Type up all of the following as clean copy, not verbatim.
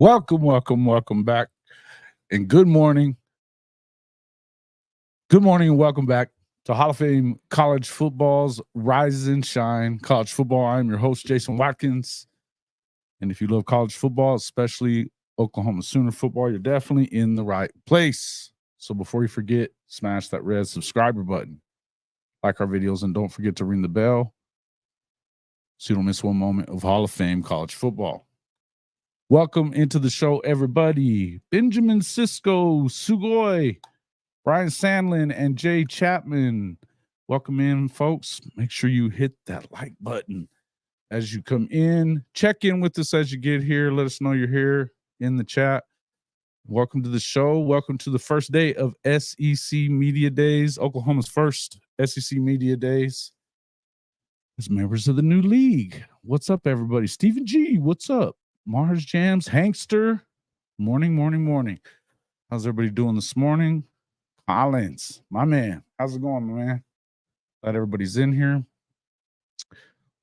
Welcome back, and good morning. Good morning, and welcome back to Hall of Fame College Football's Rise and Shine College Football. I'm your host, Jason Watkins, and if you love college football, especially Oklahoma Sooner football, you're definitely in the right place. So before you forget, smash that red subscriber button, like our videos, and don't forget to ring the bell so you don't miss one moment of Hall of Fame college football. Welcome into the show, everybody. Benjamin Sisko, Sugoi, Brian Sandlin, and Jay Chapman. Welcome in, folks. Make sure you hit that like button as you come in. Check in with us as you get here. Let us know you're here in the chat. Welcome to the show. Welcome to the first day of SEC Media Days, Oklahoma's first SEC Media Days as members of the new league. What's up, everybody? Stephen G, what's up? Mars Jams, Hankster, morning. How's everybody doing this morning? Collins, my man, how's it going, my man? Glad everybody's in here.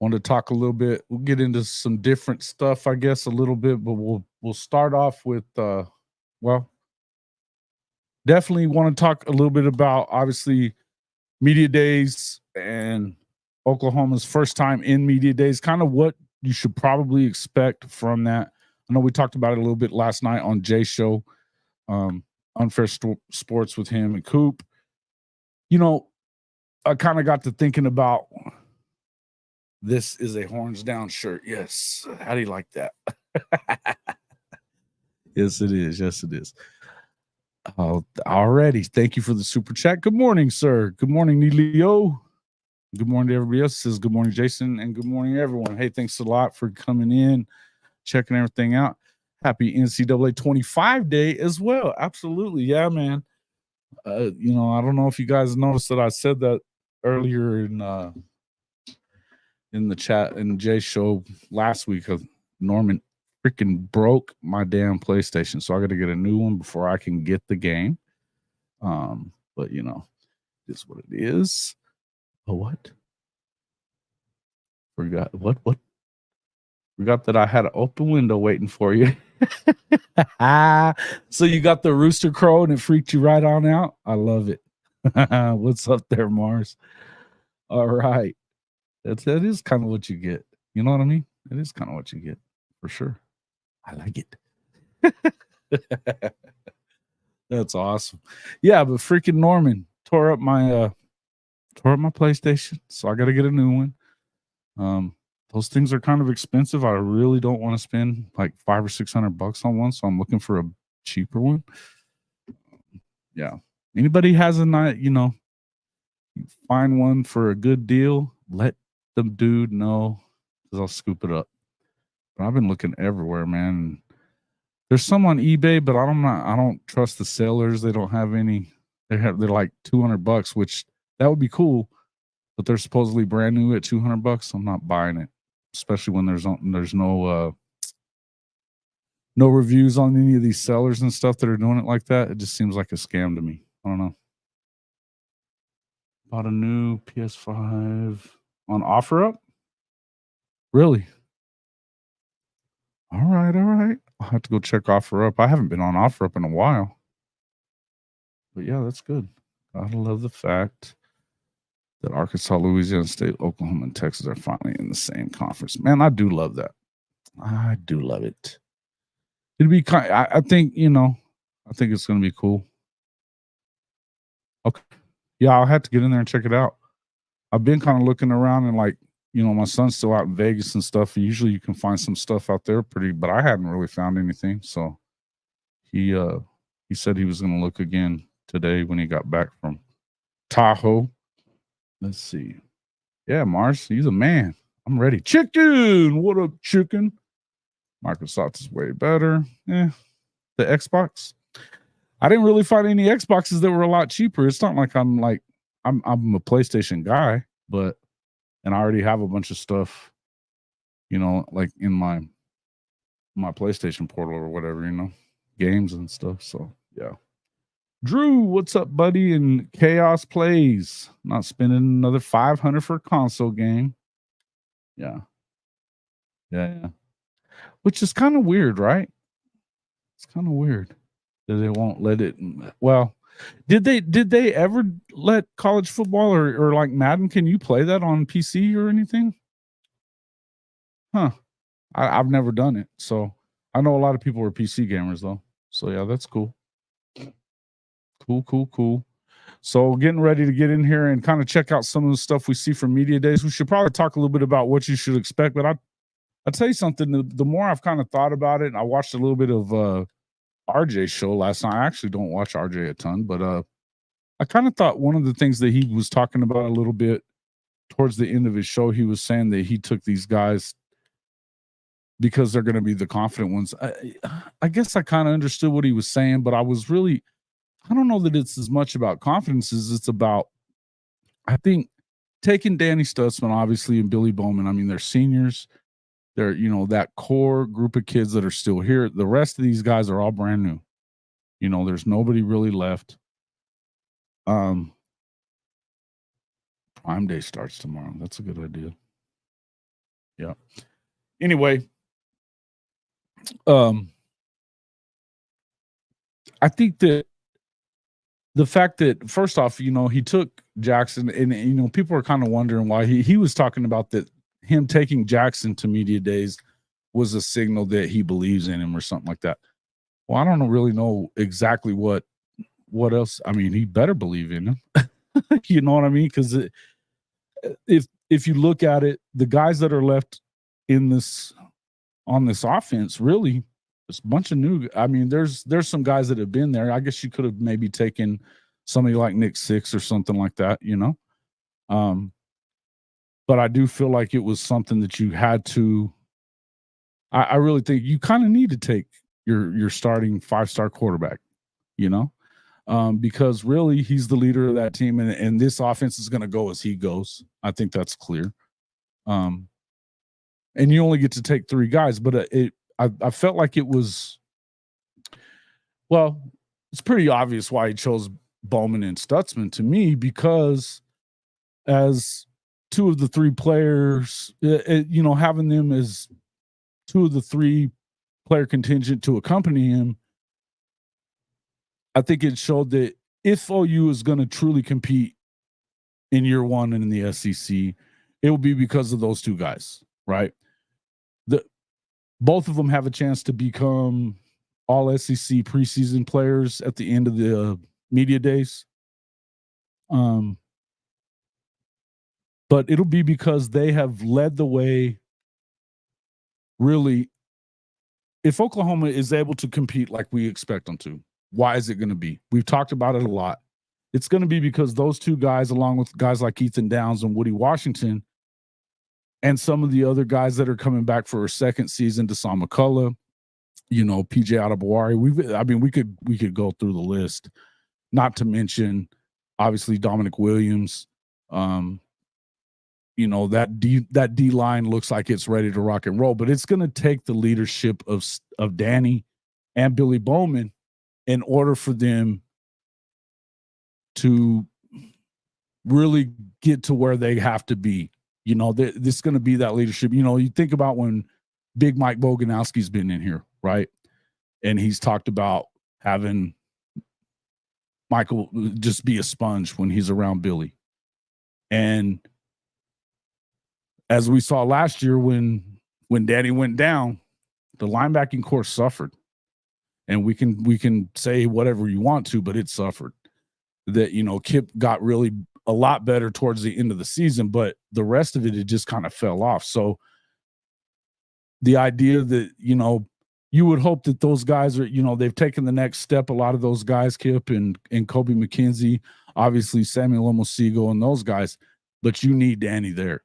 Wanted to talk a little bit. We'll get into some different stuff, I guess, a little bit, but we'll start off with, definitely want to talk a little bit about, obviously, media days and Oklahoma's first time in media days, kind of what you should probably expect from that. I know we talked about it a little bit last night on Jay's show, Unfair Sports with him and Coop. You know, I kind of got to thinking about, this is a horns down shirt. Yes. How do you like that? Yes, it is. Already. Thank you for the super chat. Good morning, sir. Good morning, Neilio. Good morning to everybody else. It says good morning, Jason, and good morning, everyone. Hey, thanks a lot for coming in, checking everything out. Happy NCAA 25 day as well. Absolutely. Yeah, man. I don't know if you guys noticed that I said that earlier in the chat in Jay's show last week. Norman freaking broke my damn PlayStation, so I got to get a new one before I can get the game. But it's what it is. Oh, what? Forgot that I had an open window waiting for you. So you got the rooster crow and it freaked you right on out. I love it. What's up there, Mars? All right. That is kind of what you get. You know what I mean? It is kind of what you get for sure. I like it. That's awesome. Yeah, but freaking Norman tore up my PlayStation, so I got to get a new one. Those things are kind of expensive. I really don't want to spend like $500 or $600 on one, so I'm looking for a cheaper one. Yeah. Anybody has a night, you find one for a good deal, let the dude know, because I'll scoop it up. But I've been looking everywhere, man. There's some on eBay, but I don't trust the sellers. They don't have any. They're like $200, which that would be cool, but they're supposedly brand new at $200. I'm not buying it, especially when there's no reviews on any of these sellers and stuff that are doing it like that. It just seems like a scam to me. I don't know. Bought a new PS5 on OfferUp. Really? All right. I'll have to go check OfferUp. I haven't been on OfferUp in a while. But yeah, that's good. Gotta love the fact that Arkansas, Louisiana State, Oklahoma, and Texas are finally in the same conference. Man, I do love that. I do love it. It'd be kind. I think I think it's gonna be cool. Okay, yeah, I'll have to get in there and check it out. I've been kind of looking around and my son's still out in Vegas and stuff. Usually you can find some stuff out there but I hadn't really found anything. So he said he was gonna look again today when he got back from Tahoe. Let's see. Yeah, Mars, he's a man. I'm ready. Chicken. What up, chicken? Microsoft is way better. The Xbox. I didn't really find any Xboxes that were a lot cheaper. It's not like I'm a PlayStation guy, and I already have a bunch of stuff, like in my PlayStation portal or whatever, games and stuff. So yeah. Drew, what's up, buddy? And Chaos Plays. Not spending another $500 for a console game. Yeah. Which is kind of weird, right? It's kind of weird that they won't let it. Well, did they ever let college football or like Madden? Can you play that on PC or anything? Huh. I've never done it. So I know a lot of people are PC gamers though. So yeah, that's cool. Cool. So getting ready to get in here and kind of check out some of the stuff we see from media days. We should probably talk a little bit about what you should expect. But I'll tell you something. The more I've kind of thought about it, and I watched a little bit of RJ's show last night. I actually don't watch RJ a ton, but I kind of thought one of the things that he was talking about a little bit towards the end of his show, he was saying that he took these guys because they're going to be the confident ones. I guess I kind of understood what he was saying, but I don't know that it's as much about confidence as it's about, I think, taking Danny Stutsman, obviously, and Billy Bowman. I mean, they're seniors. They're, that core group of kids that are still here. The rest of these guys are all brand new. There's nobody really left. Prime Day starts tomorrow. That's a good idea. Yeah. Anyway, I think that the fact that, first off, he took Jackson, and people are kind of wondering why he was talking about that him taking Jackson to media days was a signal that he believes in him or something like that. Well, I don't really know exactly what else. I mean, he better believe in him. You know what I mean? Because if you look at it, the guys that are left on this offense, really, it's a bunch of new. I mean, there's some guys that have been there. I guess you could have maybe taken somebody like Nick Six or something like that, But I do feel like it was something that you had to. I really think you kind of need to take your starting 5-star quarterback, because really he's the leader of that team, and this offense is going to go as he goes. I think that's clear. And you only get to take 3 guys, but I felt like it was, well, it's pretty obvious why he chose Bowman and Stutsman to me, because as 2 of the 3 players, having them as 2 of the 3 player contingent to accompany him, I think it showed that if OU is going to truly compete in year 1 and in the SEC, it will be because of those 2 guys, right? Both of them have a chance to become all SEC preseason players at the end of the media days. But it'll be because they have led the way. Really, if Oklahoma is able to compete like we expect them to, why is it going to be? We've talked about it a lot. It's going to be because those 2 guys, along with guys like Ethan Downs and Woody Washington, and some of the other guys that are coming back for a second season, Deshaun McCullough, PJ Adebawari. We could go through the list, not to mention, obviously, Dominic Williams. That D line looks like it's ready to rock and roll, but it's going to take the leadership of Danny and Billy Bowman in order for them to really get to where they have to be. This is going to be that leadership. You think about when Big Mike Boganowski's been in here, right? And he's talked about having Michael just be a sponge when he's around Billy. And as we saw last year when Danny went down, the linebacking core suffered. And we can say whatever you want to, but it suffered. That, Kip got really a lot better towards the end of the season, but the rest of it just kind of fell off. So the idea that, you would hope that those guys are, they've taken the next step. A lot of those guys, Kip and Kobe McKenzie, obviously Samuel Omosigo and those guys, but you need Danny there,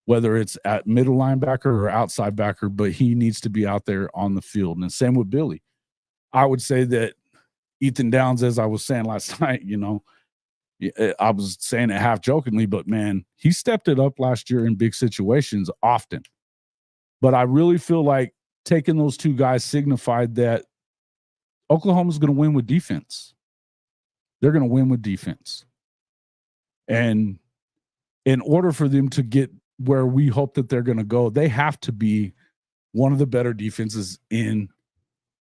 whether it's at middle linebacker or outside backer, but he needs to be out there on the field. And same with Billy. I would say that Ethan Downs, as I was saying last night, I was saying it half jokingly, but man, he stepped it up last year in big situations often. But I really feel like taking those 2 guys signified that Oklahoma's going to win with defense. They're going to win with defense. And in order for them to get where we hope that they're going to go, they have to be one of the better defenses in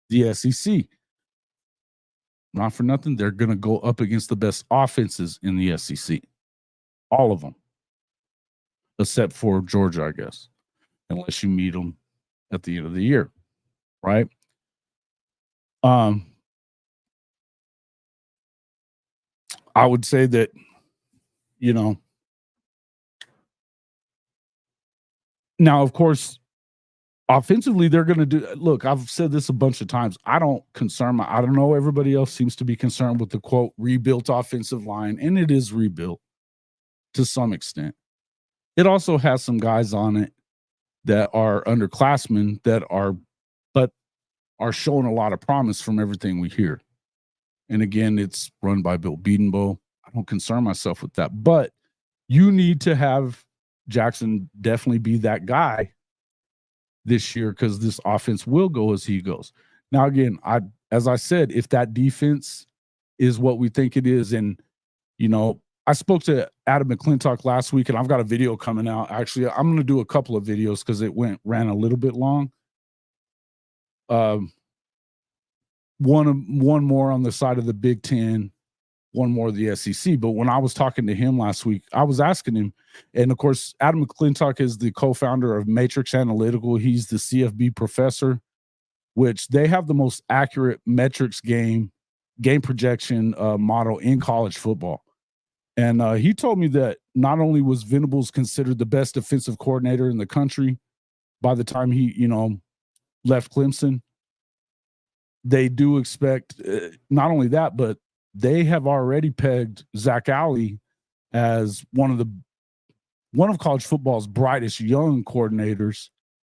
the SEC. Not for nothing, they're going to go up against the best offenses in the SEC. All of them. Except for Georgia, I guess. Unless you meet them at the end of the year. Right? I would say that, now, of course, offensively, they're going to do. Look, I've said this a bunch of times. I don't know. Everybody else seems to be concerned with the quote rebuilt offensive line, and it is rebuilt to some extent. It also has some guys on it that are underclassmen that are showing a lot of promise from everything we hear. And again, it's run by Bill Bedenbaugh. I don't concern myself with that, but you need to have Jackson definitely be that guy this year because this offense will go as he goes. Now, again, as I said, if that defense is what we think it is, and I spoke to Adam McClintock last week, and I've got a video coming out. Actually, I'm going to do a couple of videos because it ran a little bit long. One more on the side of the Big Ten, one more of the SEC. But when I was talking to him last week, I was asking him, and of course, Adam McClintock is the co-founder of Matrix Analytical. He's the CFB professor, which they have the most accurate metrics game projection model in college football. And he told me that not only was Venables considered the best defensive coordinator in the country by the time he, left Clemson, they do expect not only that, but they have already pegged Zach Alley as one of college football's brightest young coordinators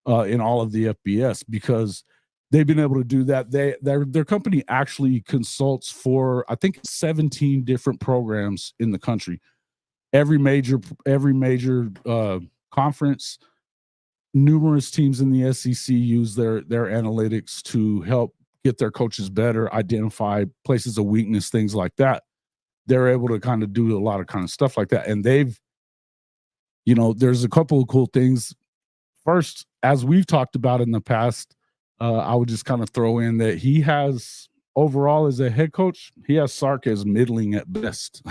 in all of the FBS because they've been able to do that. Their company actually consults for, I think, 17 different programs in the country. Every major conference, numerous teams in the SEC use their analytics to help get their coaches better, identify places of weakness, things like that. They're able to kind of do a lot of kind of stuff like that. And they've, there's a couple of cool things. First, as we've talked about in the past, I would just kind of throw in that he has, overall as a head coach, he has Sark as middling at best.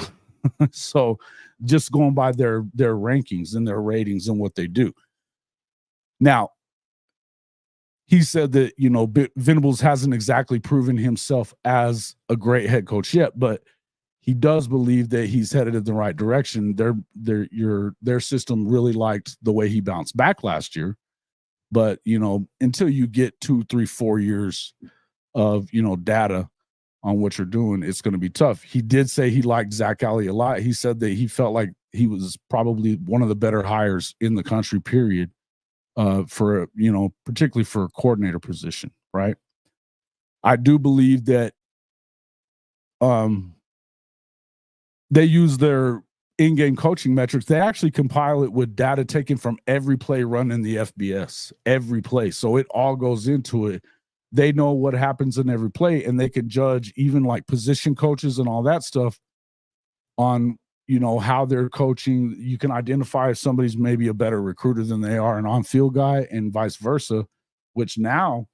So just going by their rankings and their ratings and what they do. Now, he said that, Venables hasn't exactly proven himself as a great head coach yet, but he does believe that he's headed in the right direction. Their system really liked the way he bounced back last year. But, until you get 2, 3, 4 years of, data on what you're doing, it's going to be tough. He did say he liked Zach Alley a lot. He said that he felt like he was probably one of the better hires in the country, period, for, particularly for a coordinator position, right? I do believe that they use their in-game coaching metrics. They actually compile it with data taken from every play run in the FBS, every play. So it all goes into it. They know what happens in every play, and they can judge even like position coaches and all that stuff on, how they're coaching. You can identify if somebody's maybe a better recruiter than they are an on-field guy, and vice versa, which now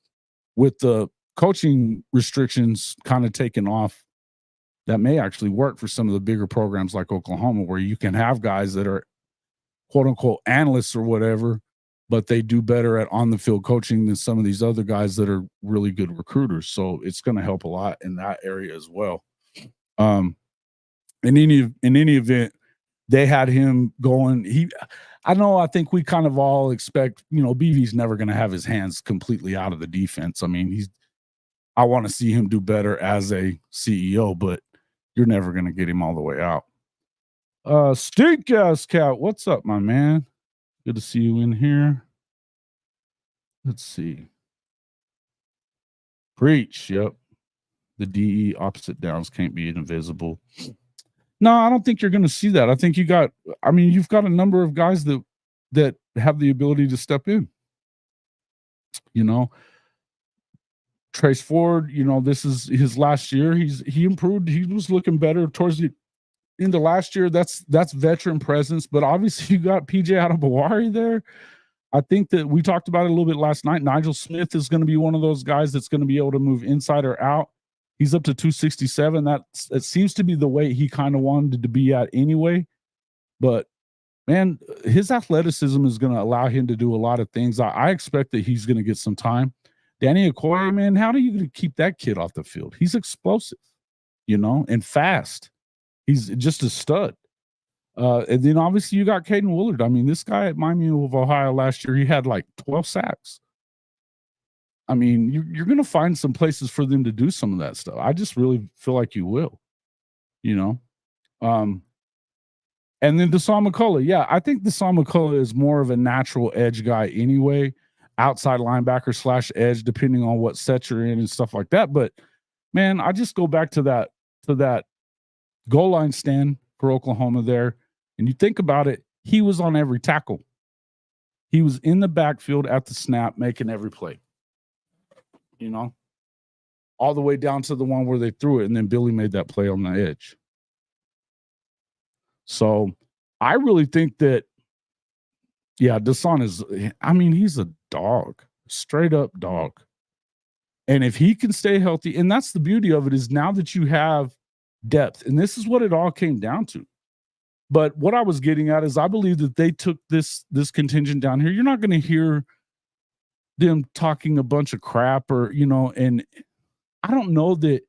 with the coaching restrictions kind of taken off, that may actually work for some of the bigger programs like Oklahoma, where you can have guys that are quote unquote analysts or whatever, but they do better at on the field coaching than some of these other guys that are really good recruiters. So it's going to help a lot in that area as well. In any event, they had him going. I think we kind of all expect, BV's never going to have his hands completely out of the defense. I mean, I want to see him do better as a CEO, but you're never going to get him all the way out. Stink Ass Cat, what's up, my man? Good to see you in here. Let's see. Preach. Yep. The DE opposite downs can't be invisible. No, I don't think you're going to see that. I think you've got a number of guys that have the ability to step in. Trace Ford, this is his last year. He improved. He was looking better towards the end of last year. That's veteran presence, but obviously you got PJ Adebawari there. I think that we talked about it a little bit last night. Nigel Smith is going to be one of those guys that's going to be able to move inside or out. He's up to 267. That seems to be the weight he kind of wanted to be at anyway. But man, his athleticism is going to allow him to do a lot of things. I expect that he's going to get some time. Danny Okoye, man, how are you going to keep that kid off the field? He's explosive, and fast. He's just a stud. And then obviously you got Caden Willard. I mean, this guy at Miami of Ohio last year, he had like 12 sacks. I mean, you're going to find some places for them to do some of that stuff. I just really feel like you will, And then Deshaun McCullough. Yeah, I think Deshaun McCullough is more of a natural edge guy anyway, outside linebacker / edge, depending on what set you're in and stuff like that. But, man, I just go back to that goal line stand for Oklahoma there. And you think about it, he was on every tackle. He was in the backfield at the snap, making every play. All the way down to the one where they threw it, and then Billy made that play on the edge. So I really think that, Deshaun he's a dog, straight up dog. And if he can stay healthy, and that's the beauty of it, is now that you have depth, and this is what it all came down to. But what I was getting at is I believe that they took this contingent down here. You're not going to hear them talking a bunch of crap and I don't know that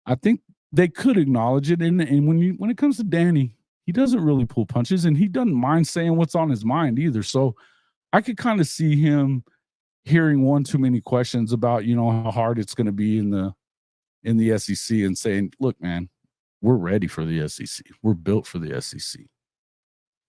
I think they could acknowledge it. And when it comes to Danny, he doesn't really pull punches, and he doesn't mind saying what's on his mind either. So I could kind of see him hearing one too many questions about, how hard it's going to be in the SEC and saying, look, man, we're ready for the SEC. We're built for the SEC.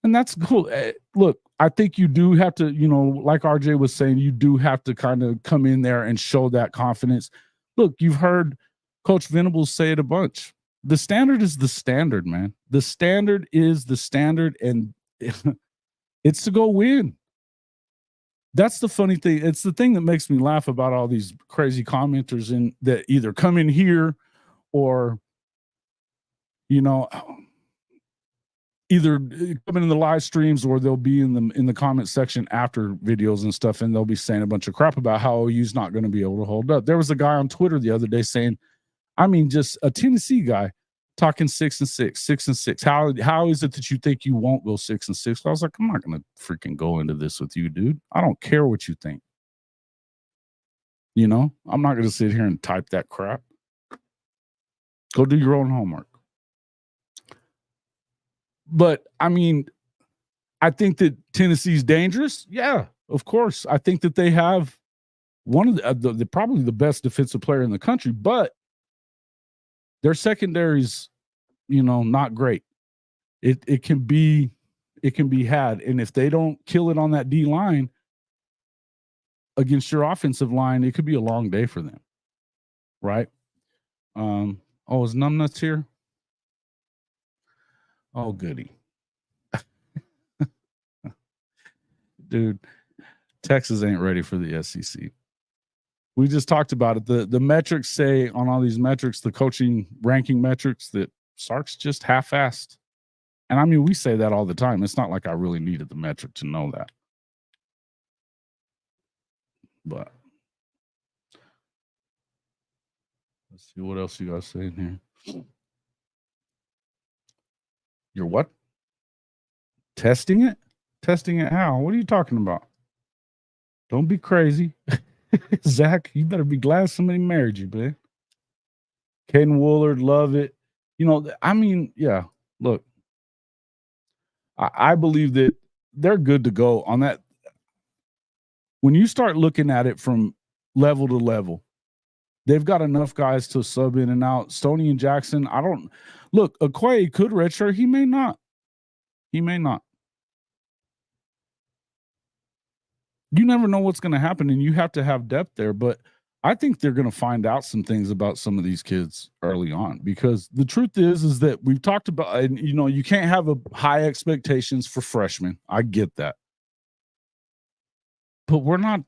And that's cool. Look, I think you do have to, like RJ was saying, you do have to kind of come in there and show that confidence. Look, you've heard Coach Venables say it a bunch. The standard is the standard, man. The standard is the standard, and it's to go win. That's the funny thing. It's the thing that makes me laugh about all these crazy commenters that either come in here or either coming in the live streams, or they'll be in the comment section after videos and stuff, and they'll be saying a bunch of crap about how OU's not going to be able to hold up. There was a guy on Twitter the other day saying, just a Tennessee guy talking 6-6, 6-6. How is it that you think you won't go 6-6? I was like, I'm not going to freaking go into this with you, dude. I don't care what you think. I'm not going to sit here and type that crap. Go do your own homework. But, I think that Tennessee's dangerous. Yeah, of course. I think that they have one of the probably the best defensive player in the country, but their secondary's, not great. It can be had. And if they don't kill it on that D line against your offensive line, it could be a long day for them. Right? Is Numbnuts here? Oh, goody. Dude, Texas ain't ready for the SEC. We just talked about it. The metrics say on all these metrics, the coaching ranking metrics, that Sark's just half-assed. And we say that all the time. It's not like I really needed the metric to know that. But let's see what else you guys say in here. You're what? Testing it? Testing it how? What are you talking about? Don't be crazy. Zach, you better be glad somebody married you, man. Caden Willard, love it. Yeah, look. I believe that they're good to go on that. When you start looking at it from level to level, they've got enough guys to sub in and out. Stoney and Jackson, Okoye could redshirt. He may not. You never know what's going to happen, and you have to have depth there. But I think they're going to find out some things about some of these kids early on, because the truth is that we've talked about, and you can't have high expectations for freshmen. I get that. But we're not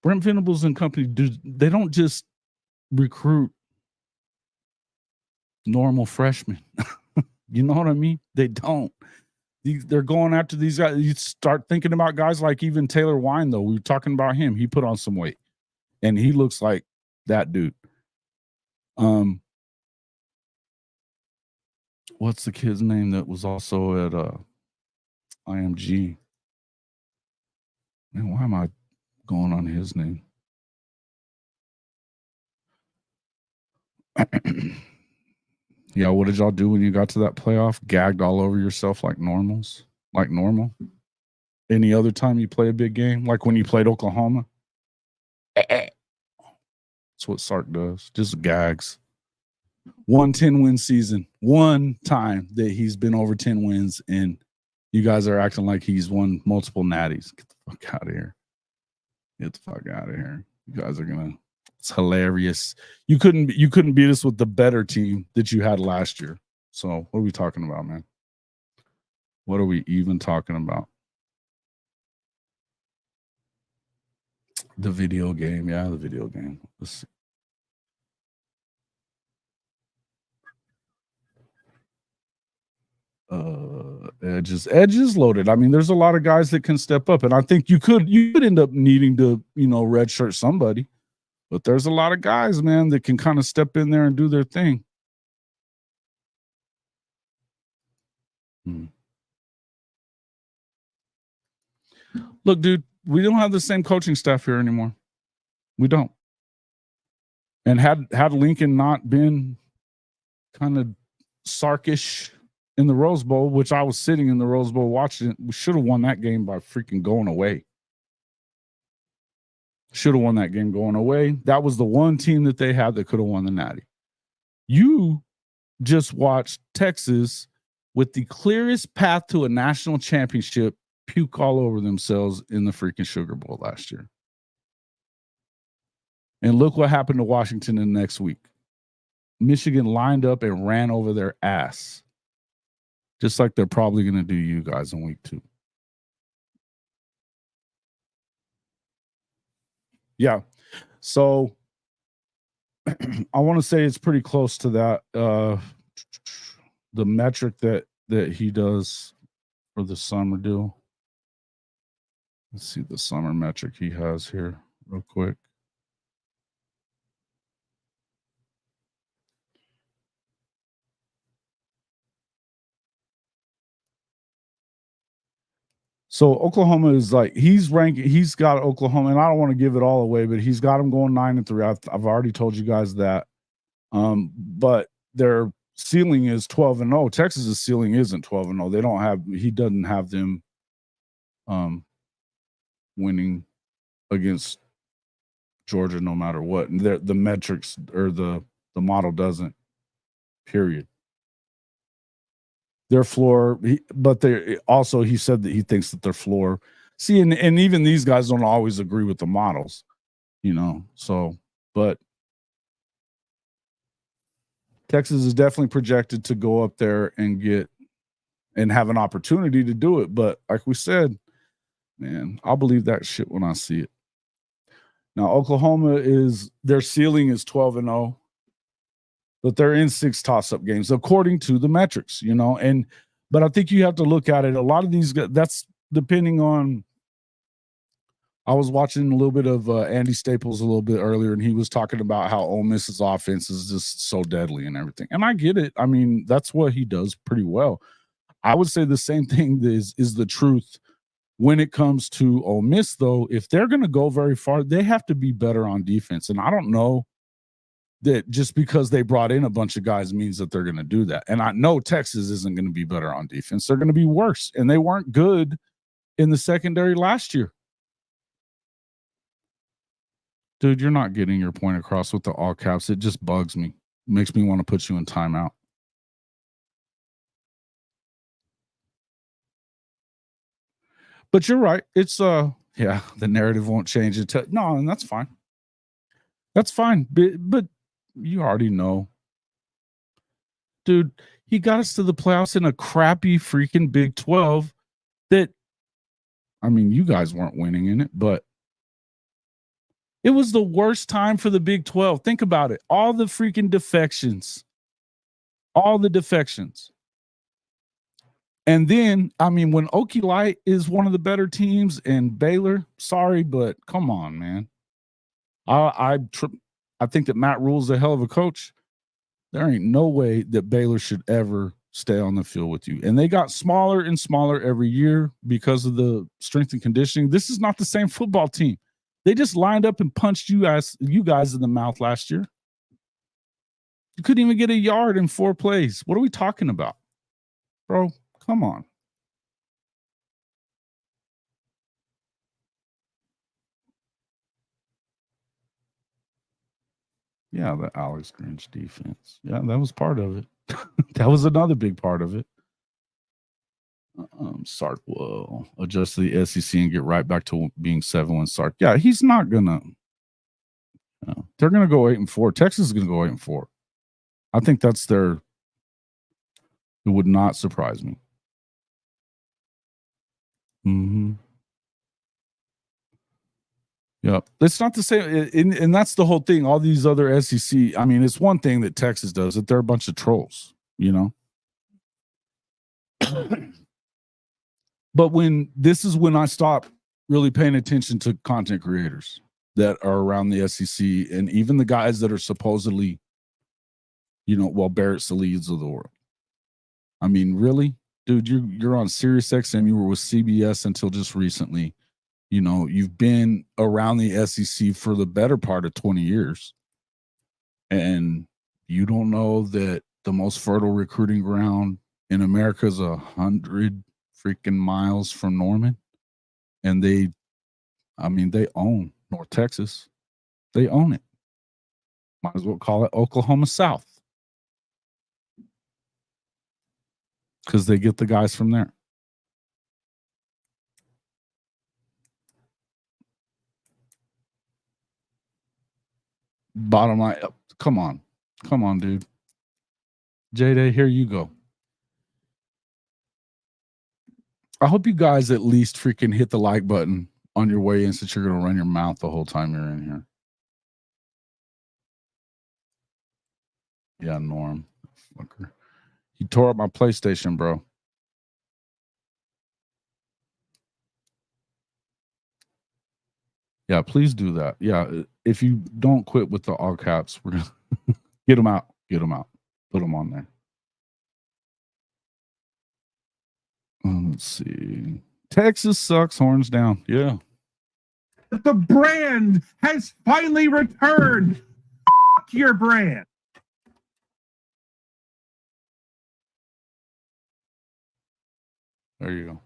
Brent Venables and company. They don't just recruit normal freshmen. You know what I mean? They don't. They're going after these guys. You start thinking about guys like even Taylor Wine, though. We were talking about him. He put on some weight, and he looks like that dude. What's the kid's name that was also at IMG? Man, why am I going on his name? Yeah, what did y'all do when you got to that playoff? Gagged all over yourself like normals? Like normal? Any other time you play a big game? Like when you played Oklahoma? That's what Sark does. Just gags. 10-win season. One time that he's been over 10 wins, and you guys are acting like he's won multiple natties. Get the fuck out of here. Get the fuck out of here. You guys are gonna. It's hilarious. You couldn't beat us with the better team that you had last year. So what are we talking about, man? What are we even talking about? The video game. Yeah, the video game. Let's see. Edge is loaded. I mean, there's a lot of guys that can step up, and I think you could end up needing to, redshirt somebody. But there's a lot of guys, man, that can kind of step in there and do their thing. Look, dude, we don't have the same coaching staff here anymore. We don't. And had Lincoln not been kind of Sarkish in the Rose Bowl, which I was sitting in the Rose Bowl watching it, we should have won that game by freaking going away. Should have won that game going away. That was the one team that they had that could have won the Natty. You just watched Texas with the clearest path to a national championship puke all over themselves in the freaking Sugar Bowl last year. And look what happened to Washington in the next week. Michigan lined up and ran over their ass. Just like they're probably going to do you guys in week 2. Yeah. So I want to say it's pretty close to that. The metric that he does for the summer deal. Let's see the summer metric he has here real quick. So Oklahoma is like, he's got Oklahoma, and I don't want to give it all away, but he's got them going 9-3. I've already told you guys that. But their ceiling is 12-0. Texas's ceiling isn't 12-0. He doesn't have them winning against Georgia no matter what. And the metrics or the model doesn't, period. Their floor, but they also, he said that he thinks that their floor. See, and even these guys don't always agree with the models, so, but Texas is definitely projected to go up there and have an opportunity to do it. But like we said, man, I'll believe that shit when I see it. Now, Oklahoma their ceiling is 12-0. But they're in 6 toss-up games, according to the metrics, but I think you have to look at it. A lot of these guys, that's depending on. I was watching a little bit of Andy Staples a little bit earlier, and he was talking about how Ole Miss's offense is just so deadly and everything. And I get it. I mean, that's what he does pretty well. I would say the same thing is the truth when it comes to Ole Miss, though. If they're going to go very far, they have to be better on defense. And I don't know that just because they brought in a bunch of guys means that they're going to do that. And I know Texas isn't going to be better on defense. They're going to be worse. And they weren't good in the secondary last year. Dude, you're not getting your point across with the all caps. It just bugs me. It makes me want to put you in timeout. But you're right. It's the narrative won't change it. No, and that's fine. That's fine. But you already know. Dude, he got us to the playoffs in a crappy freaking Big 12 that, I mean, you guys weren't winning in it, but it was the worst time for the Big 12. Think about it. All the freaking defections. All the defections. And then, I mean, when Okie Light is one of the better teams and Baylor, sorry, but come on, man. I think that Matt Rule's a hell of a coach. There ain't no way that Baylor should ever stay on the field with you. And they got smaller and smaller every year because of the strength and conditioning. This is not the same football team. They just lined up and punched you guys in the mouth last year. You couldn't even get a yard in 4 plays. What are we talking about? Bro, come on. Yeah, the Alex Grinch defense. Yeah, that was part of it. That was another big part of it. Sark will adjust to the SEC and get right back to being 7-1. Sark. Yeah, he's not gonna. They're gonna go 8-4. Texas is gonna go 8-4. I think that's their. It would not surprise me. Mm-hmm. Yeah, it's not the same, and that's the whole thing. All these other SEC. I mean, it's one thing that Texas does that they're a bunch of trolls, you know. But this is when I stop really paying attention to content creators that are around the SEC and even the guys that are supposedly, Barrett Saleeds of the world. I mean, really, dude, you're on Sirius XM. You were with CBS until just recently. You've been around the SEC for the better part of 20 years. And you don't know that the most fertile recruiting ground in America is 100 freaking miles from Norman. And they own North Texas. They own it. Might as well call it Oklahoma South. Because they get the guys from there. Bottom line, come on, dude. J-Day, here you go. I hope you guys at least freaking hit the like button on your way in, since you're going to run your mouth the whole time you're in here. Yeah, Norm. Fucker. He tore up my PlayStation, bro. Yeah, please do that. Yeah, if you don't quit with the all caps, we're going to get them out. Get them out. Put them on there. Let's see. Texas sucks, horns down. Yeah. The brand has finally returned. F*** your brand. There you go.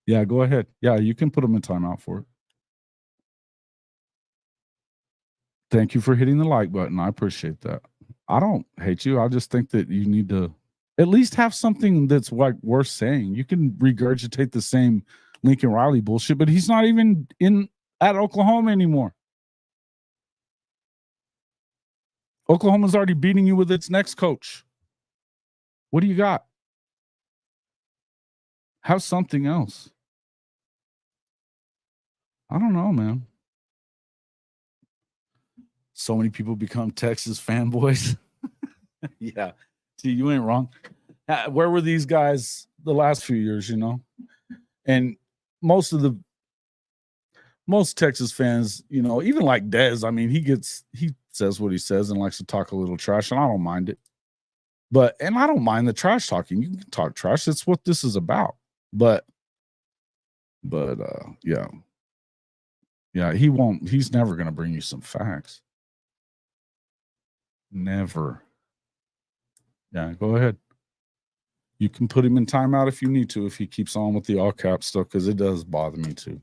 Yeah, go ahead. Yeah, you can put them in timeout for it. Thank you for hitting the like button. I appreciate that. I don't hate you. I just think that you need to at least have something that's like worth saying. You can regurgitate the same Lincoln Riley bullshit, but he's not even at Oklahoma anymore. Oklahoma's already beating you with its next coach. What do you got? Have something else. I don't know, man. So many people become Texas fanboys. Yeah. See, you ain't wrong. Where were these guys the last few years, And most Texas fans, even like Dez, I mean, he says what he says and likes to talk a little trash, and I don't mind it. And I don't mind the trash talking. You can talk trash. That's what this is about. But yeah. Yeah, he's never going to bring you some facts. Never. Yeah, go ahead. You can put him in timeout if you need to, if he keeps on with the all cap stuff, because it does bother me too.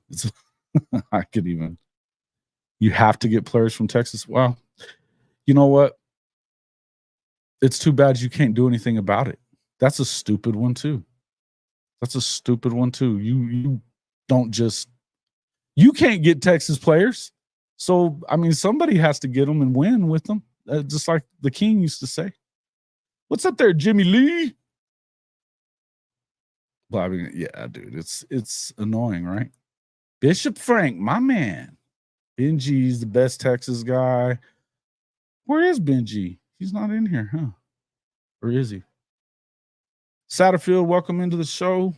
You have to get players from Texas. Well, you know what? It's too bad you can't do anything about it. That's a stupid one too. You don't just, you can't get Texas players. So, I mean, somebody has to get them and win with them. Just like the King used to say. What's up there, Jimmy Lee? Well, I mean, yeah, dude, it's annoying, right? Bishop Frank, my man. Benji's the best Texas guy. Where is Benji? He's not in here, huh? Or is he? Satterfield, welcome into the show.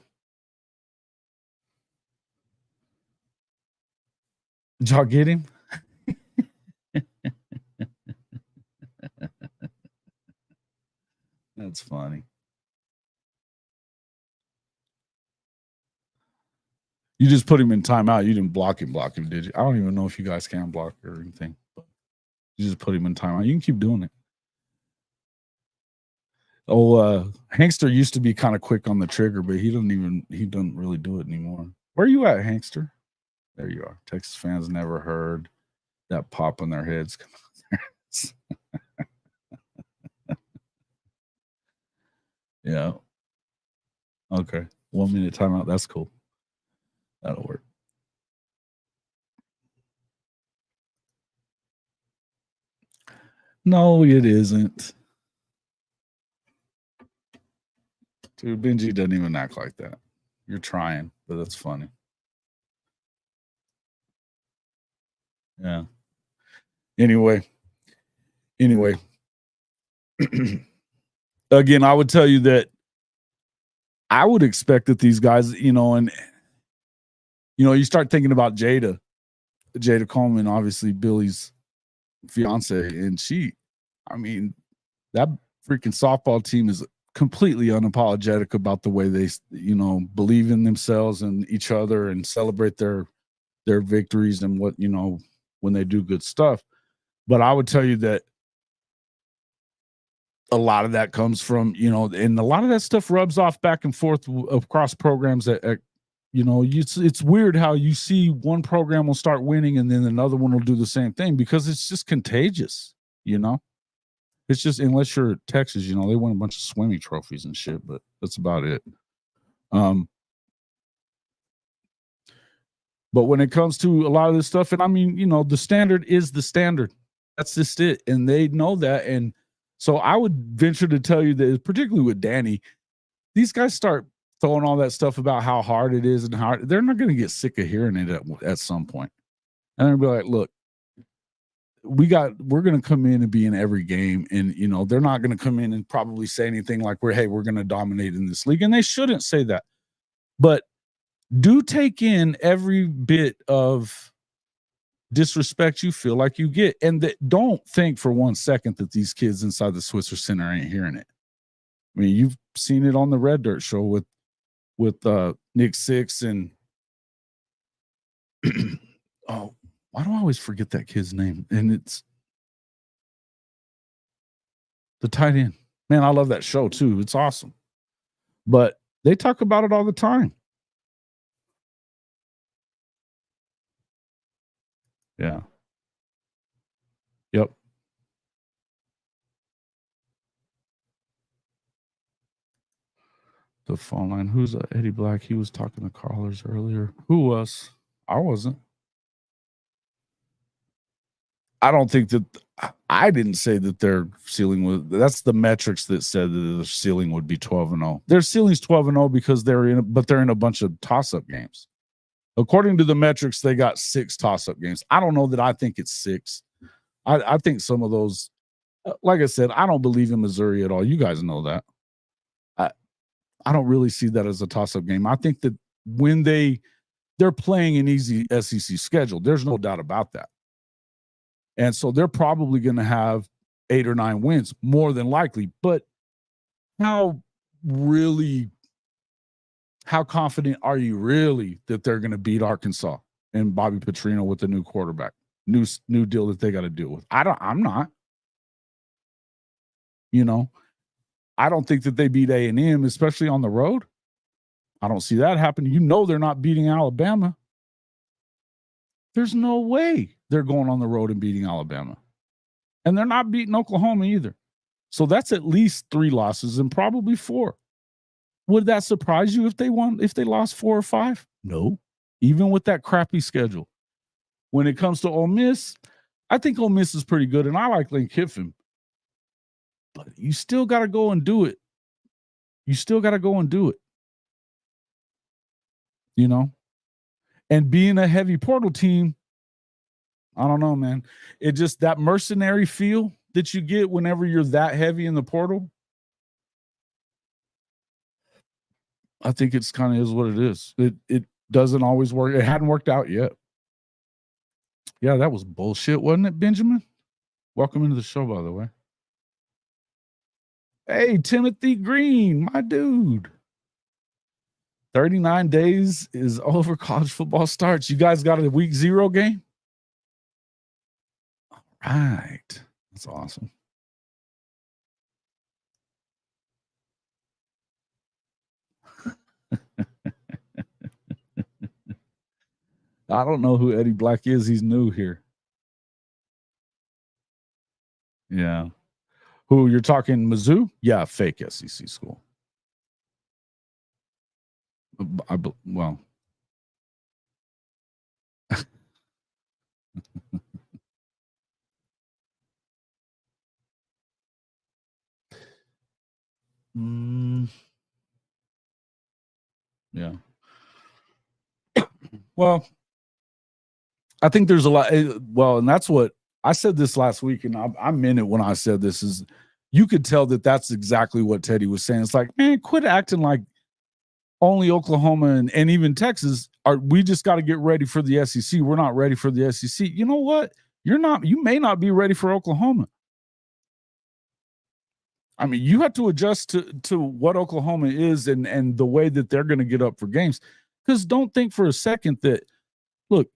Did y'all get him? That's funny. You just put him in timeout. You didn't block him, did you? I don't even know if you guys can block or anything. But you just put him in timeout. You can keep doing it. Hankster used to be kind of quick on the trigger, but he doesn't really do it anymore. Where are you at, Hankster? There you are. Texas fans never heard that pop in their heads. Come on. Yeah. Okay. 1 minute timeout. That's cool. That'll work. No, it isn't. Dude, Benji doesn't even act like that. You're trying, but that's funny. Yeah. Anyway. Again, I would tell you that I would expect that these guys, you start thinking about Jada Coleman, obviously Billy's fiance, and that freaking softball team is completely unapologetic about the way they, believe in themselves and each other and celebrate their victories and what, when they do good stuff. But I would tell you that a lot of that comes from, and a lot of that stuff rubs off back and forth across programs it's weird how you see one program will start winning and then another one will do the same thing because it's just contagious, It's just, unless you're Texas, they win a bunch of swimming trophies and shit, but that's about it. But when it comes to a lot of this stuff, and the standard is the standard. That's just it. And they know that. And so I would venture to tell you that, particularly with Danny, these guys start throwing all that stuff about how hard it is and how they're not going to get sick of hearing it at some point. And they'll be like, look, we're going to come in and be in every game. And, they're not going to come in and probably say anything like we're going to dominate in this league. And they shouldn't say that. But do take in every bit of disrespect you feel like you get. And don't think for 1 second that these kids inside the Switzer Center ain't hearing it. I mean, you've seen it on the Red Dirt show with Nick Six and oh, why do I always forget that kid's name? And it's the tight end. Man, I love that show too. It's awesome. But they talk about it all the time. Yeah. Yep. The phone line. Who's Eddie Black? He was talking to callers earlier. Who was? I wasn't. I don't think that I didn't say that their ceiling was. That's the metrics that said that their ceiling would be 12-0. Their ceiling's 12-0 because they're in a bunch of toss-up games. According to the metrics, they got 6 toss-up games. I don't know that I think it's 6. I think some of those, like I said, I don't believe in Missouri at all. You guys know that. I don't really see that as a toss-up game. I think that when they're playing an easy SEC schedule, there's no doubt about that. And so they're probably going to have 8 or 9 wins, more than likely. But how confident are you really that they're going to beat Arkansas and Bobby Petrino with the new quarterback, new deal that they got to deal with? I'm not. I don't think that they beat A&M, especially on the road. I don't see that happening. They're not beating Alabama. There's no way they're going on the road and beating Alabama. And they're not beating Oklahoma either. So that's at least 3 losses and probably 4. Would that surprise you if they lost 4 or 5? No. Even with that crappy schedule. When it comes to Ole Miss, I think Ole Miss is pretty good, and I like Lane Kiffin. But you still got to go and do it. And being a heavy portal team, I don't know, man. It just, that mercenary feel that you get whenever you're that heavy in the portal. I think it's kind of is what it is. It doesn't always work. It hadn't worked out yet. Yeah, that was bullshit, wasn't it, Benjamin? Welcome into the show, by the way. Hey, Timothy Green, my dude. 39 days is over. College football starts. You guys got a week 0 game? All right. That's awesome. I don't know who Eddie Black is. He's new here. Yeah. Who you're talking, Mizzou? Yeah, fake SEC school. Well. Yeah. Well, I think there's a lot. Well, and that's what I said this last week, and I meant it when I said this. Is you could tell that that's exactly what Teddy was saying. It's like, man, quit acting like only Oklahoma and even Texas are. We just got to get ready for the SEC. We're not ready for the SEC. You know what? You're not. You may not be ready for Oklahoma. I mean, you have to adjust to what Oklahoma is and the way that they're going to get up for games. Because don't think for a second that, look,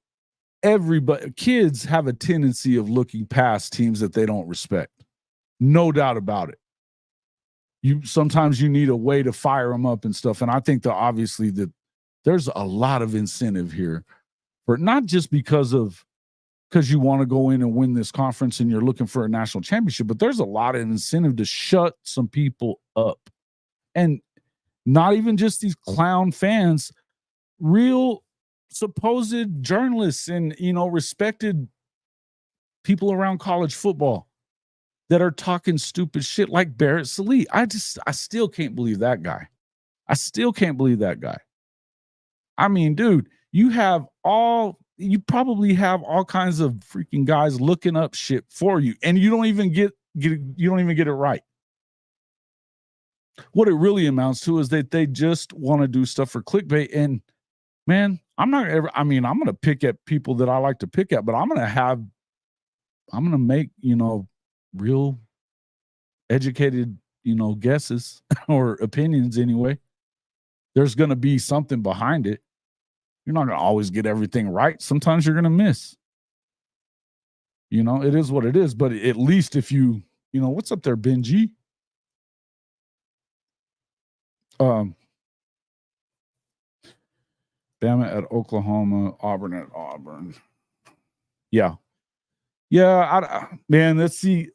kids have a tendency of looking past teams that they don't respect. No doubt about it. Sometimes you need a way to fire them up and stuff. And I think that obviously that there's a lot of incentive here for not just because you want to go in and win this conference and you're looking for a national championship, but there's a lot of incentive to shut some people up. And not even just these clown fans, real supposed journalists and, respected people around college football that are talking stupid shit like Barrett Sallee. I still can't believe that guy. I mean, dude, you probably have all kinds of freaking guys looking up shit for you, and you don't even get it right. What it really amounts to is that they just want to do stuff for clickbait. And man, I'm going to pick at people that I like to pick at, but I'm going to make, real educated, guesses or opinions anyway. There's going to be something behind it. You're not going to always get everything right. Sometimes you're going to miss. It is what it is. But at least if what's up there, Benji? Bama at Oklahoma, Auburn at Auburn. Yeah. Man, let's see.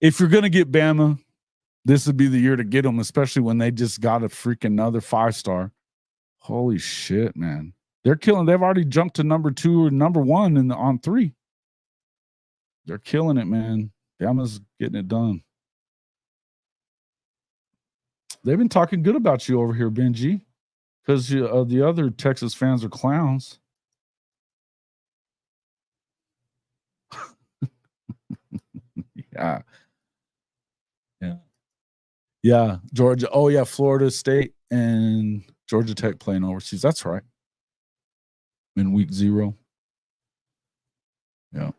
If you're going to get Bama, this would be the year to get them, especially when they just got a freaking another 5-star. Holy shit, man. They're killing. They've already jumped to number 2 or number 1 on 3. They're killing it, man. Bama's getting it done. They've been talking good about you over here, Benji, because the other Texas fans are clowns. Yeah. Georgia. Oh yeah, Florida State and Georgia Tech playing overseas. That's right. In week 0. Yeah.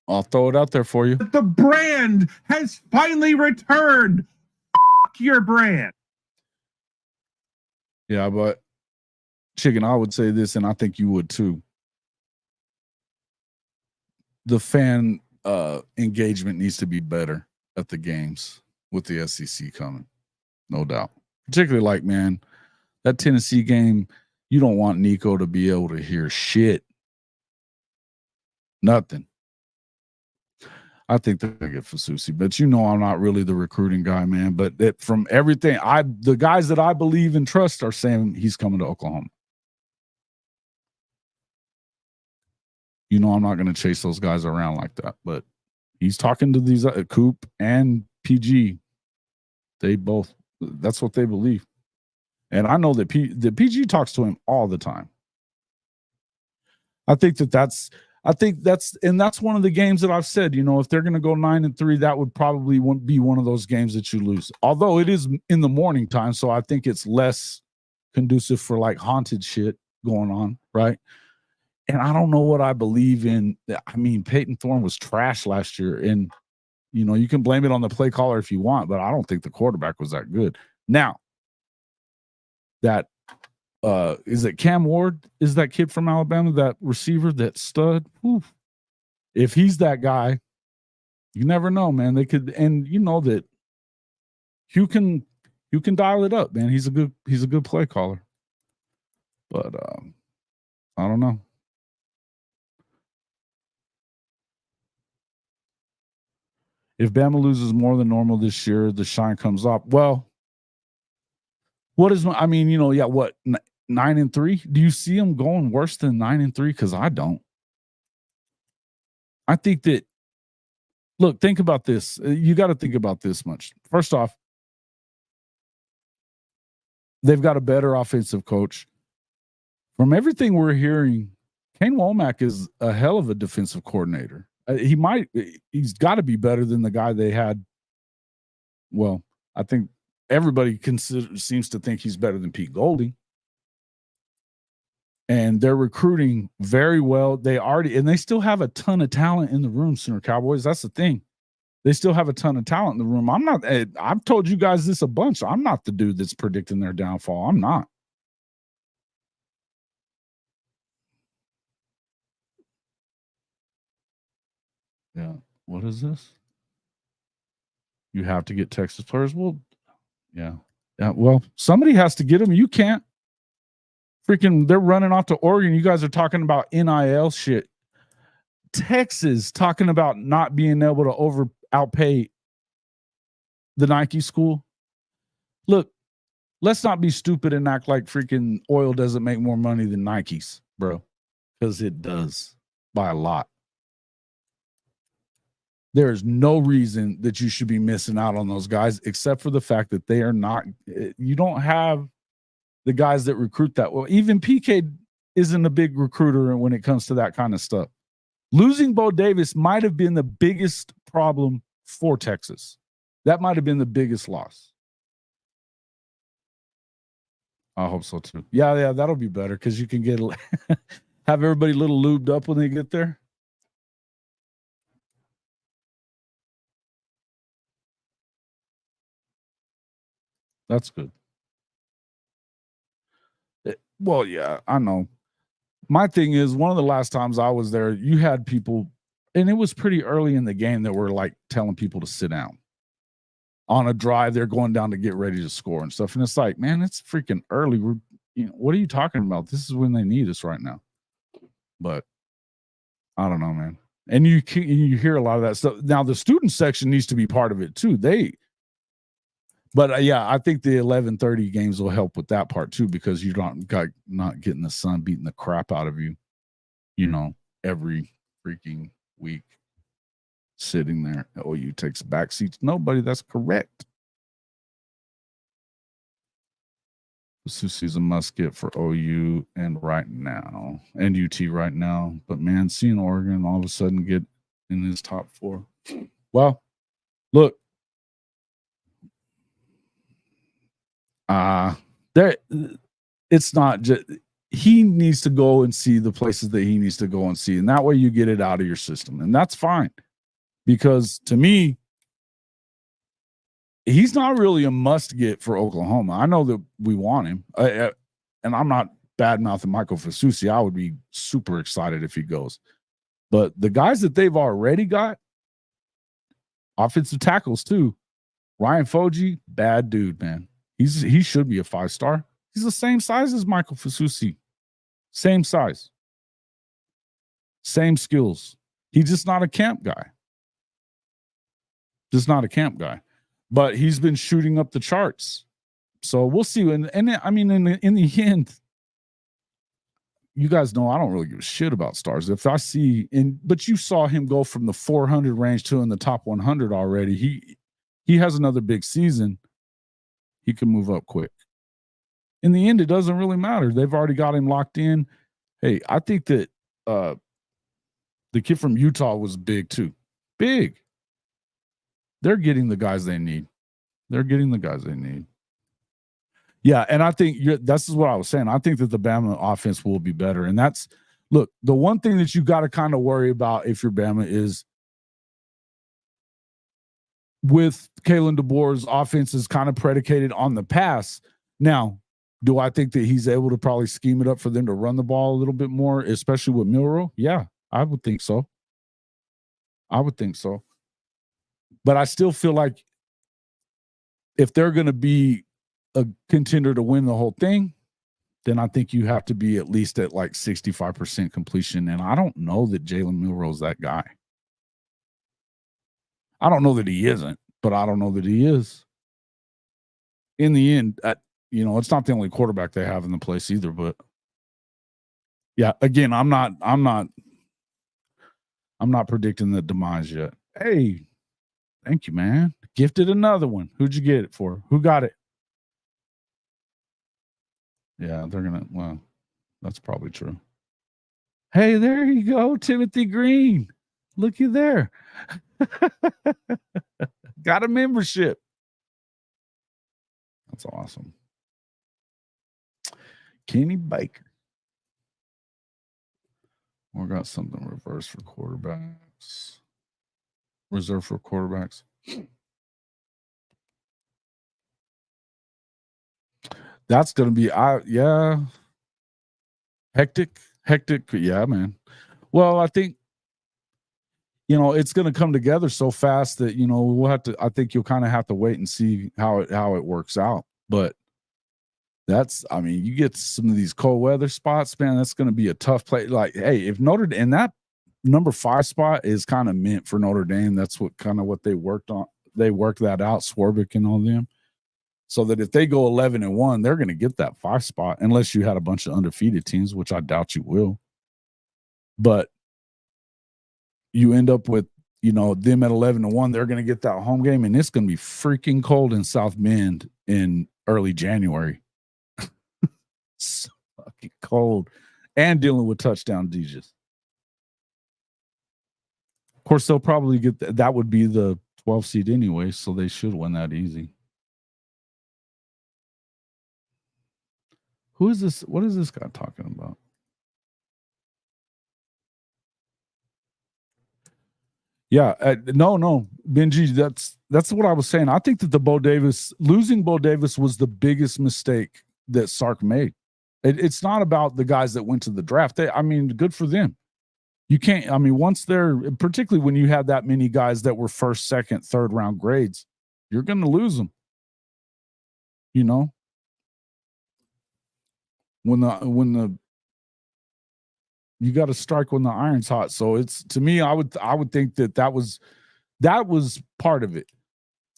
I'll throw it out there for you. The brand has finally returned. Your brand. Yeah, but Chicken, I would say this, and I think you would too. The fan engagement needs to be better at the games with the SEC coming. No doubt. Particularly like, man, that Tennessee game, you don't want Nico to be able to hear shit. Nothing. I think they get Fasusi, but I'm not really the recruiting guy, man. But from everything, the guys that I believe and trust are saying he's coming to Oklahoma. I'm not going to chase those guys around like that, but he's talking to these Coop and PG. They both, that's what they believe. And I know that the PG talks to him all the time. I think that's I think that's one of the games that I've said, if they're going to go 9-3, that would probably be one of those games that you lose. Although it is in the morning time, so I think it's less conducive for like haunted shit going on, right? And I don't know what I believe in. I mean, Peyton Thorne was trash last year, and you can blame it on the play caller if you want, but I don't think the quarterback was that good. Now, that is it Cam Ward? Is that kid from Alabama, that receiver, that stud? Whew. If he's that guy, you never know, man. They could, and that you can dial it up, man. He's a good play caller. But I don't know. If Bama loses more than normal this year, the shine comes up. Well, what 9-3? Do you see them going worse than 9-3? Because I don't. I think that, look, think about this. You got to think about this much. First off, they've got a better offensive coach. From everything we're hearing, Kane Womack is a hell of a defensive coordinator. He's got to be better than the guy they had. Well, I think everybody seems to think he's better than Pete Golding. And they're recruiting very well. They still have a ton of talent in the room, Sooner Cowboys. That's the thing. They still have a ton of talent in the room. I've told you guys this a bunch. I'm not the dude that's predicting their downfall. I'm not. Yeah. What is this? You have to get Texas players. Well, yeah. Yeah. Well, somebody has to get them. You can't. Freaking, they're running off to Oregon. You guys are talking about NIL shit. Texas talking about not being able to outpay the Nike school. Look, let's not be stupid and act like freaking oil doesn't make more money than Nike's, bro. Because it does by a lot. There is no reason that you should be missing out on those guys, except for the fact that they are not. You don't have the guys that recruit that well. Even PK isn't a big recruiter when it comes to that kind of stuff. Losing Bo Davis might have been the biggest problem for Texas. That might have been the biggest loss. I hope so too. Yeah, that'll be better because you can get have everybody a little lubed up when they get there. That's good. Well, yeah, I know. My thing is, one of the last times I was there, you had people, and it was pretty early in the game, that were like telling people to sit down. On a drive, they're going down to get ready to score and stuff. And it's like, man, it's freaking early. What are you talking about? This is when they need us right now. But I don't know, man. And you hear a lot of that stuff. Now, the student section needs to be part of it too. But I think the 11:30 games will help with that part too, because you're not getting the sun beating the crap out of you, every freaking week. Sitting there, OU takes back seats. Nobody, that's correct. Susi's a must get for OU and UT right now. But man, seeing Oregon all of a sudden get in his top 4. Well, look. It's not just, he needs to go and see the places that he needs to go and see. And that way you get it out of your system. And that's fine. Because to me, he's not really a must get for Oklahoma. I know that we want him. And I'm not bad-mouthing Michael Fasusi. I would be super excited if he goes. But the guys that they've already got, offensive tackles too. Ryan Foji, bad dude, man. He should be a 5-star. He's the same size as Michael Fasusi. Same size. Same skills. He's just not a camp guy. But he's been shooting up the charts. So we'll see. And I mean, in the end, you guys know I don't really give a shit about stars. If I see, but you saw him go from the 400 range to in the top 100 already. He has another big season. He can move up quick. In the end, it doesn't really matter. They've already got him locked in. Hey, I think that The kid from Utah was big too. Big. They're getting the guys they need. Yeah, and I think this is what I was saying. I think that the Bama offense will be better. And that's, look, the one thing that you got to kind of worry about if you're Bama is with Kalen DeBoer's offense is kind of predicated on the pass. Now, do I think that he's able to probably scheme it up for them to run the ball a little bit more, especially with Milroe? Yeah, I would think so. But I still feel like if they're going to be a contender to win the whole thing, then I think you have to be at least at like 65% completion. And I don't know that Jalen Milroe's that guy. I don't know that he isn't, but I don't know that he is. In the end, it's not the only quarterback they have in the place either. But yeah, again, I'm not predicting the demise yet. Hey, thank you, man. Gifted another one. Who'd you get it for? Who got it? Yeah, that's probably true. Hey, there you go, Timothy Green. Looky there. Got a membership. That's awesome. Kenny Baker. We got something reversed for quarterbacks. Reserved for quarterbacks. That's going to be, hectic. Yeah, man. Well, I think, it's going to come together so fast that, I think you'll kind of have to wait and see how it works out. But you get some of these cold weather spots, man, that's going to be a tough play. Like, hey, if Notre Dame, and that number 5 spot is kind of meant for Notre Dame. That's what they worked on. They worked that out, Swarbrick and all them. So that if they go 11-1, they're going to get that 5 spot, unless you had a bunch of undefeated teams, which I doubt you will. But you end up with, them at 11-1, they're going to get that home game, and it's going to be freaking cold in South Bend in early January. So fucking cold, and dealing with touchdown DJs. Of course, they'll probably get that would be the 12 seed anyway, so they should win that easy. Who is this? What is this guy talking about? Yeah, no, Benji, that's what I was saying. I think that losing Bo Davis was the biggest mistake that Sark made. It's not about the guys that went to the draft. Good for them. You can't, once particularly when you have that many guys that were first, second, third round grades, you're going to lose them. When you got to strike when the iron's hot. So it's, to me, I would think that was part of it.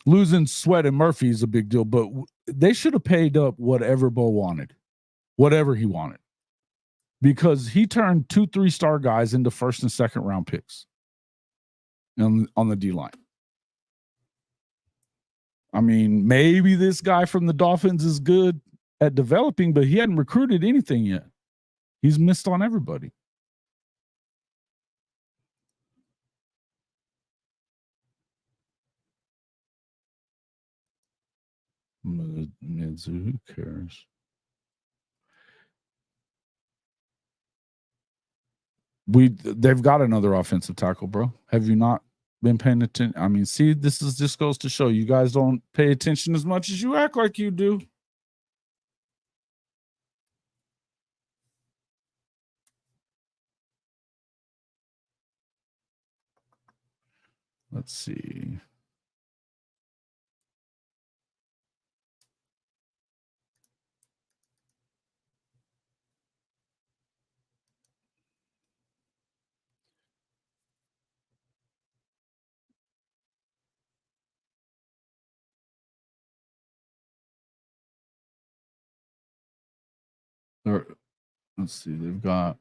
Losing Sweat and Murphy is a big deal, but they should have paid up whatever Bo wanted, whatever he wanted, because he turned 2 3-star guys into first and second round picks on the D line. Maybe this guy from the Dolphins is good at developing, but he hadn't recruited anything yet. He's missed on everybody. Who cares? They've got another offensive tackle, bro. Have you not been paying attention? See, this goes to show you guys don't pay attention as much as you act like you do. Let's see. Let's see. They've got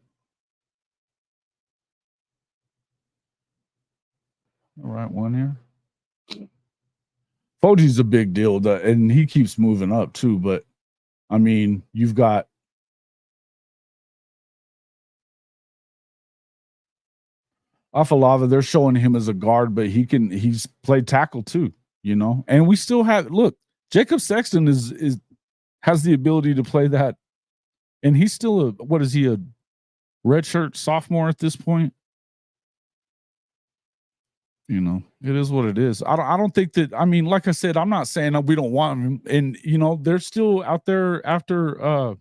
the right one here. Foji's a big deal, and he keeps moving up too. But you've got Afalava, they're showing him as a guard, but he's played tackle too, and we still have, look, Jacob Sexton has the ability to play that, and he's still a redshirt sophomore at this point. It is what it is. I don't think that, like I said, I'm not saying that we don't want him, and they're still out there after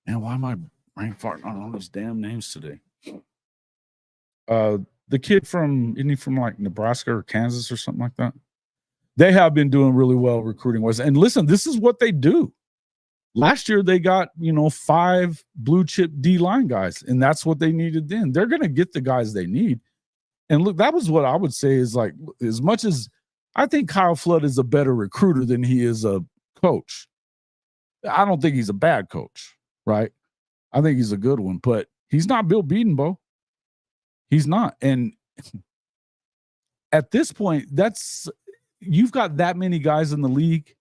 man, why am I brain farting on all these damn names today? The kid isn't he from like Nebraska or Kansas or something like that? They have been doing really well recruiting wise. And listen, this is what they do. Last year they got, 5 blue chip D line guys, and that's what they needed then. They're going to get the guys they need. And look, that was what I would say is, like, as much as I think Kyle Flood is a better recruiter than he is a coach, I don't think he's a bad coach, right? I think he's a good one, but he's not Bill Bedenbaugh. He's not. And at this point, you've got that many guys in the league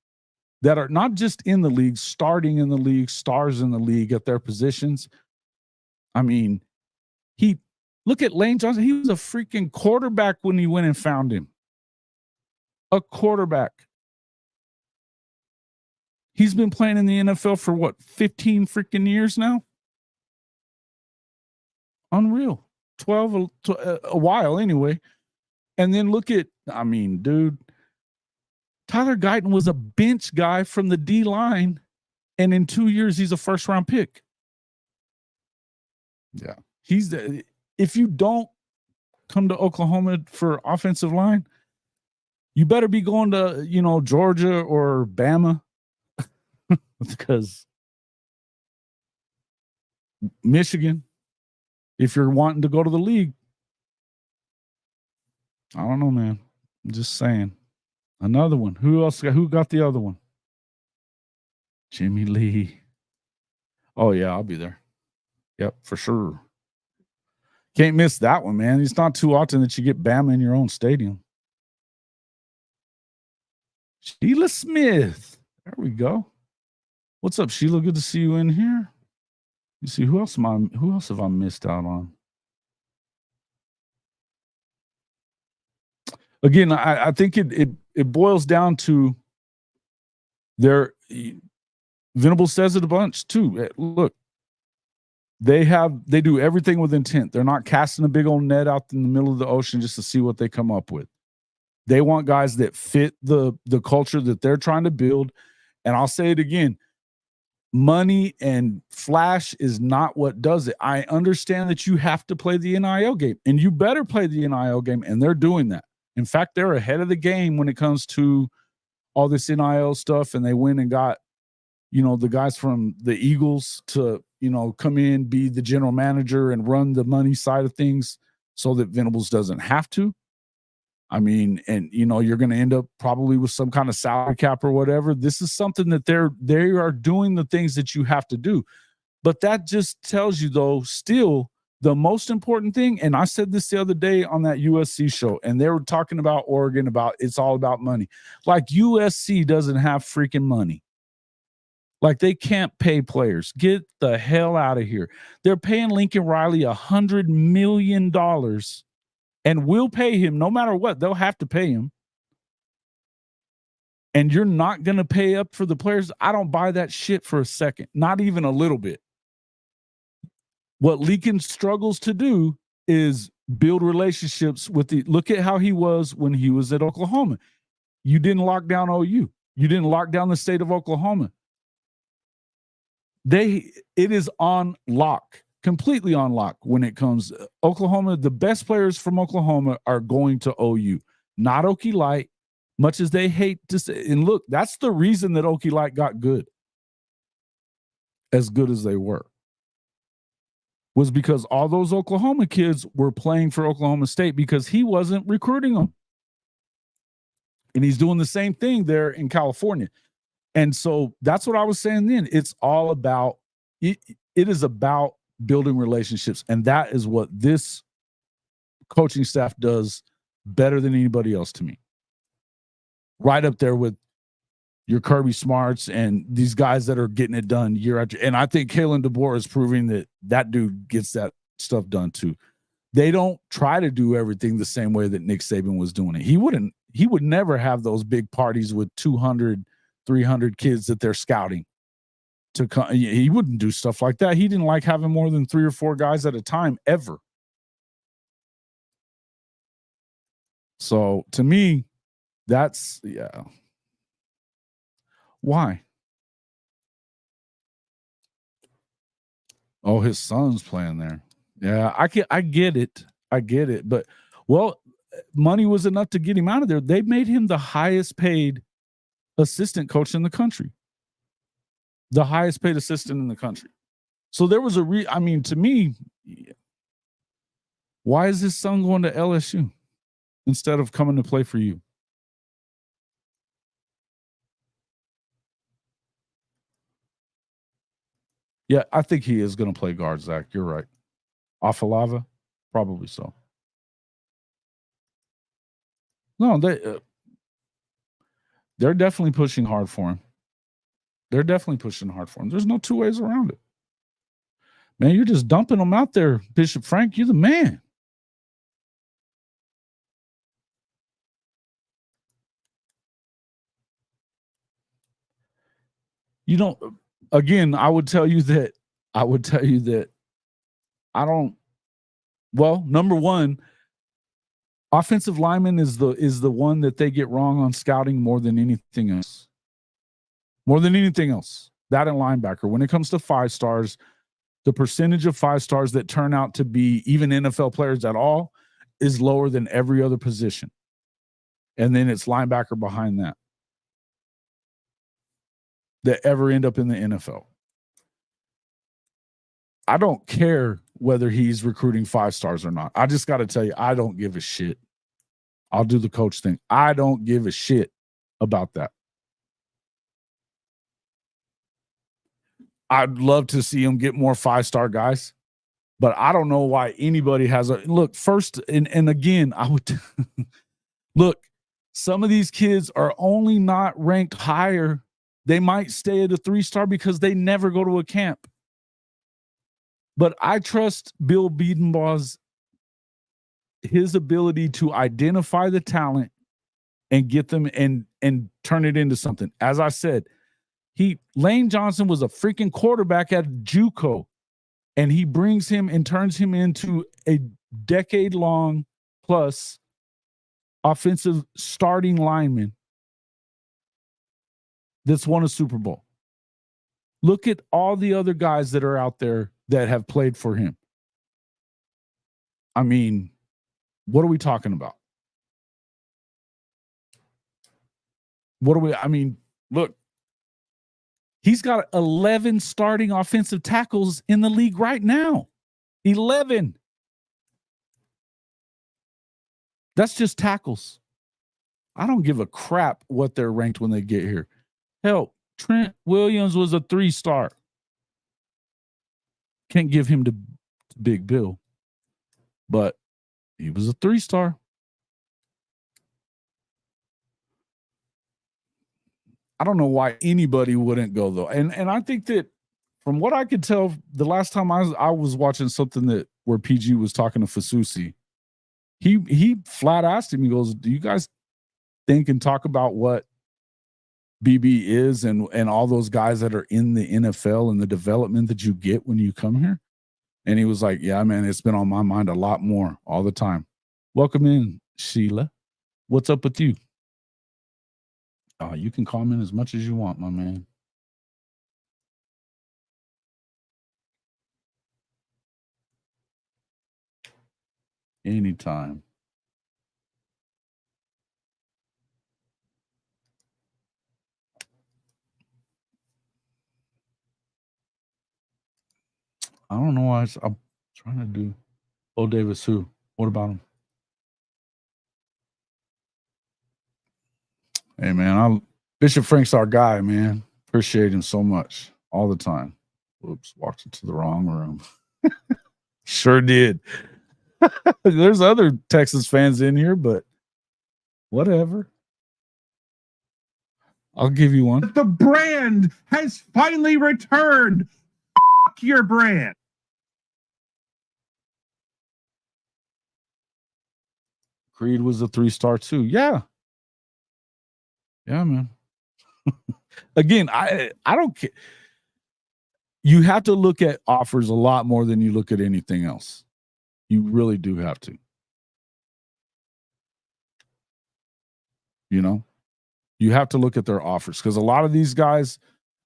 that are not just in the league, starting in the league, stars in the league at their positions. Look at Lane Johnson. He was a freaking quarterback when he went and found him. A quarterback. He's been playing in the NFL for 15 freaking years now? Unreal. 12, a while anyway. And then look at, dude, Tyler Guyton was a bench guy from the D line, and in 2 years, he's a first-round pick. Yeah. If you don't come to Oklahoma for offensive line, you better be going to, Georgia or Bama, because Michigan, if you're wanting to go to the league, I don't know, man. I'm just saying. Another one. Who got the other one? Jimmy Lee. Oh, yeah, I'll be there. Yep, for sure. Can't miss that one, man. It's not too often that you get Bama in your own stadium. Sheila Smith. There we go. What's up, Sheila? Good to see you in here. You see, who else have I missed out on? Again, I think it boils down to Venables says it a bunch too. Look, they do everything with intent. They're not casting a big old net out in the middle of the ocean just to see what they come up with. They want guys that fit the culture that they're trying to build. And I'll say it again, money and flash is not what does it. I understand that you have to play the NIL game, and you better play the NIL game, and they're doing that. In fact, they're ahead of the game when it comes to all this NIL stuff, and they went and got, the guys from the Eagles to, come in, be the general manager and run the money side of things so that Venables doesn't have to. And, you're going to end up probably with some kind of salary cap or whatever. This is something that they are doing the things that you have to do. But that just tells you, though, still the most important thing, and I said this the other day on that USC show, and they were talking about Oregon, about it's all about money. Like, USC doesn't have freaking money. Like, they can't pay players. Get the hell out of here. They're paying Lincoln Riley $100 million, and we'll pay him no matter what. They'll have to pay him. And you're not going to pay up for the players? I don't buy that shit for a second. Not even a little bit. What Lincoln struggles to do is build relationships with look at how he was when he was at Oklahoma. You didn't lock down OU. You didn't lock down the state of Oklahoma. It is on lock, completely on lock when it comes. Oklahoma, the best players from Oklahoma are going to OU, not Okie Light, much as they hate to say. And look, that's the reason that Okie Light got good, as good as they were, was because all those Oklahoma kids were playing for Oklahoma State because he wasn't recruiting them. And he's doing the same thing there in California. And so that's what I was saying then. It's all about it is about building relationships. And that is what this coaching staff does better than anybody else to me. Right up there with your Kirby Smarts and these guys that are getting it done year after. And I think Kalen DeBoer is proving that dude gets that stuff done too. They don't try to do everything the same way that Nick Saban was doing it. He would never have those big parties with 200, 300 kids that they're scouting to come. He wouldn't do stuff like that. He didn't like having more than 3 or 4 guys at a time ever. So to me, that's, yeah. Why? Oh, his son's playing there. Yeah, I get it. But, well, money was enough to get him out of there. They made him the highest paid assistant coach in the country. The highest paid assistant in the country. So there was to me, why is his son going to LSU instead of coming to play for you? Yeah, I think he is going to play guard, Zach. You're right. Afalava? Probably so. No, they're definitely pushing hard for him. There's no two ways around it. Man, you're just dumping them out there, Bishop Frank. You're the man. You don't. Again, I would tell you that I don't. Well, number one, offensive lineman is the one that they get wrong on scouting more than anything else. More than anything else. That and linebacker. When it comes to 5 stars, the percentage of 5 stars that turn out to be even NFL players at all is lower than every other position. And then it's linebacker behind that ever end up in the NFL. I don't care whether he's recruiting 5 stars or not. I just got to tell you, I don't give a shit. I'll do the coach thing. I don't give a shit about that. I'd love to see him get more 5-star guys, but I don't know why anybody has a look first. And again, I would look, some of these kids are only not ranked higher. They might stay at a 3-star because they never go to a camp. But I trust Bill Biedenbaugh's his ability to identify the talent and get them and turn it into something. As I said, Lane Johnson was a freaking quarterback at JUCO, and he brings him and turns him into a decade-long plus offensive starting lineman that's won a Super Bowl. Look at all the other guys that are out there that have played for him. I mean, what are we talking about? Look, he's got 11 starting offensive tackles in the league right now. 11. That's just tackles. I don't give a crap what they're ranked when they get here. Hell, Trent Williams was a 3-star. Can't give him to Big Bill, but he was a 3-star. I don't know why anybody wouldn't go though. And I think that from what I could tell, the last time I was watching something where PG was talking to Fasusi, he flat asked him, he goes, do you guys think and talk about what BB is and all those guys that are in the NFL and the development that you get when you come here? And he was like, yeah, man, it's been on my mind a lot more all the time. Welcome in, Sheila. What's up with you? You can comment as much as you want, my man. Anytime. I don't know why I'm trying to do. Oh, Davis, who? What about him? Hey, man, Bishop Frank's our guy, man. Appreciate him so much all the time. Whoops, walked into the wrong room. Sure did. There's other Texas fans in here, but whatever. I'll give you one. The brand has finally returned. F*** your brand. Creed was a 3-star too. Yeah. Yeah, man. Again, I don't care. You have to look at offers a lot more than you look at anything else. You really do have to. You know, you have to look at their offers because a lot of these guys,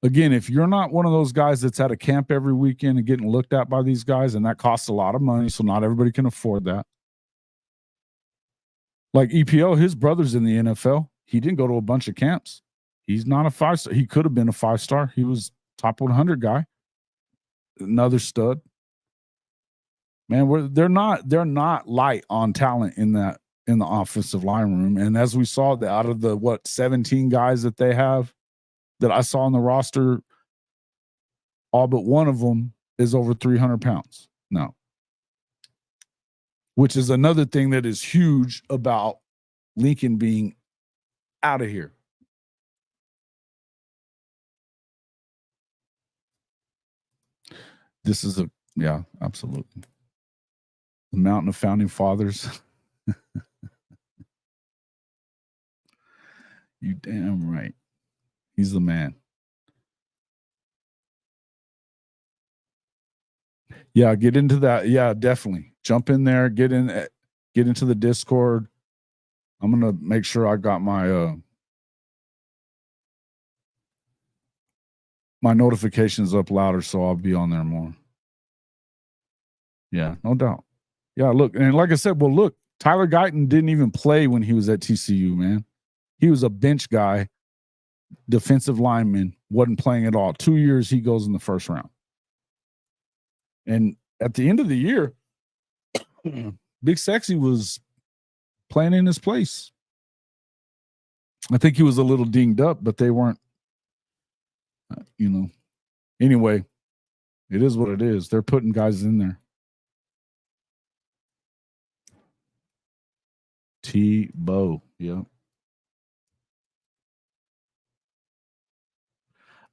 again, if you're not one of those guys that's at a camp every weekend and getting looked at by these guys, and that costs a lot of money, so not everybody can afford that. Like EPO, his brother's in the NFL. He didn't go to a bunch of camps. He's not a 5-star. He could have been a 5-star. He was top 100 guy. Another stud. Man, they're not light on talent in the offensive line room. And as we saw, out of the 17 guys that they have that I saw on the roster, all but one of them is over 300 pounds now, which is another thing that is huge about Lincoln being out of here. This is yeah, absolutely. The mountain of founding fathers. You damn right. He's the man. Yeah, get into that. Yeah, definitely. Jump in there, get into the Discord. I'm going to make sure I got my my notifications up louder so I'll be on there more. Yeah, no doubt. Yeah, look, and like I said, well, look, Tyler Guyton didn't even play when he was at TCU, man. He was a bench guy, defensive lineman, wasn't playing at all. 2 years, he goes in the first round. And at the end of the year, Big Sexy was playing in his place. I think he was a little dinged up, but they weren't, Anyway, it is what it is. They're putting guys in there. T-Bow, yeah.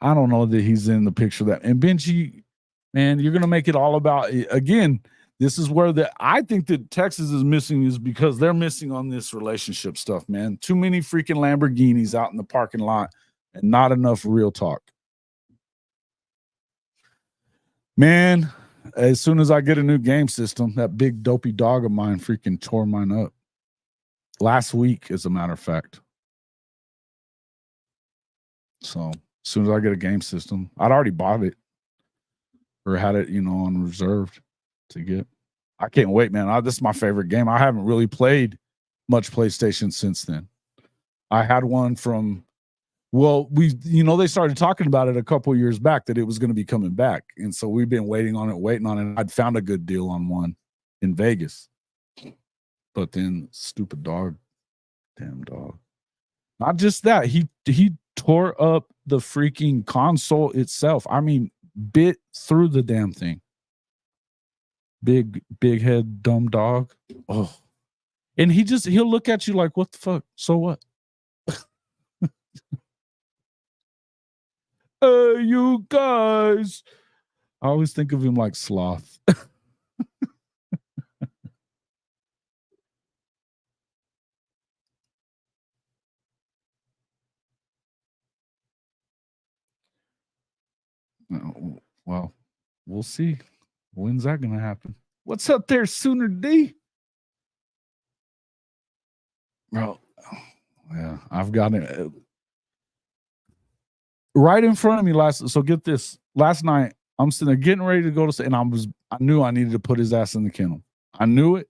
I don't know that he's in the picture that. And Benji, man, you're going to make it all about, again, this is where I think that Texas is missing is because they're missing on this relationship stuff, man. Too many freaking Lamborghinis out in the parking lot and not enough real talk. Man, as soon as I get a new game system, that big dopey dog of mine freaking tore mine up. Last week, as a matter of fact. So as soon as I get a game system, I'd already bought it or had it, on reserved to get. I can't wait, man. This is my favorite game. I haven't really played much PlayStation since then. I had one from, they started talking about it a couple years back that it was going to be coming back. And so we've been waiting on it. I'd found a good deal on one in Vegas. But then stupid dog, damn dog. Not just that, he tore up the freaking console itself. I mean, bit through the damn thing. Big head, dumb dog. Oh. And he'll look at you like, what the fuck? So what? You guys. I always think of him like Sloth. Well, we'll see. When's that going to happen? What's up there, Sooner D? Bro, yeah, I've got it right in front of me so get this. Last night, I'm sitting there getting ready to go to sleep, and I knew I needed to put his ass in the kennel. I knew it.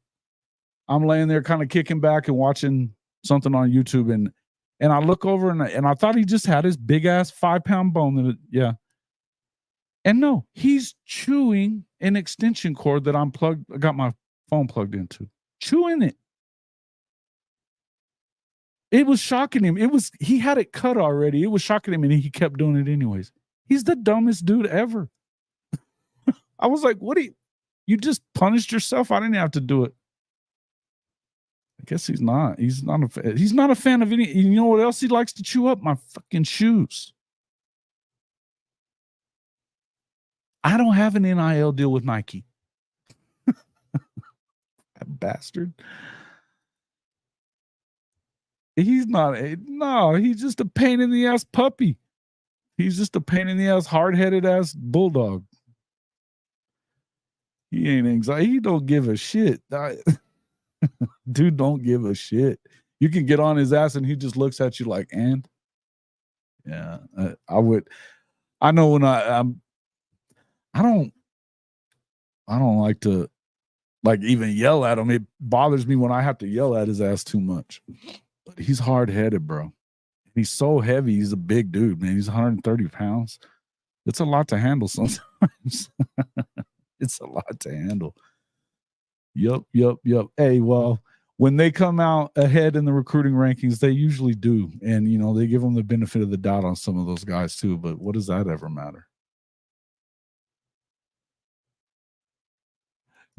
I'm laying there kind of kicking back and watching something on YouTube, and I look over and I thought he just had his big ass 5-pound bone. Yeah. And no, he's chewing an extension cord that I got my phone plugged into. Chewing it. It was shocking him. He had it cut already. It was shocking him, and he kept doing it anyways. He's the dumbest dude ever. I was like, you just punished yourself? I didn't have to do it. I guess he's not. He's not a fan of any. You know what else he likes to chew up? My fucking shoes. I don't have an NIL deal with Nike. That bastard. He's not no, he's just a pain in the ass puppy. He's just a pain in the ass, hard-headed ass bulldog. He ain't anxiety. He don't give a shit. Dude don't give a shit. You can get on his ass and he just looks at you like, and yeah, I know when I don't like to like even yell at him. It bothers me when I have to yell at his ass too much. But he's hard headed, bro. He's so heavy. He's a big dude, man. He's 130 pounds. It's a lot to handle sometimes. It's a lot to handle. Yup. Hey, well, when they come out ahead in the recruiting rankings, they usually do. And, you know, they give them the benefit of the doubt on some of those guys too. But what does that ever matter?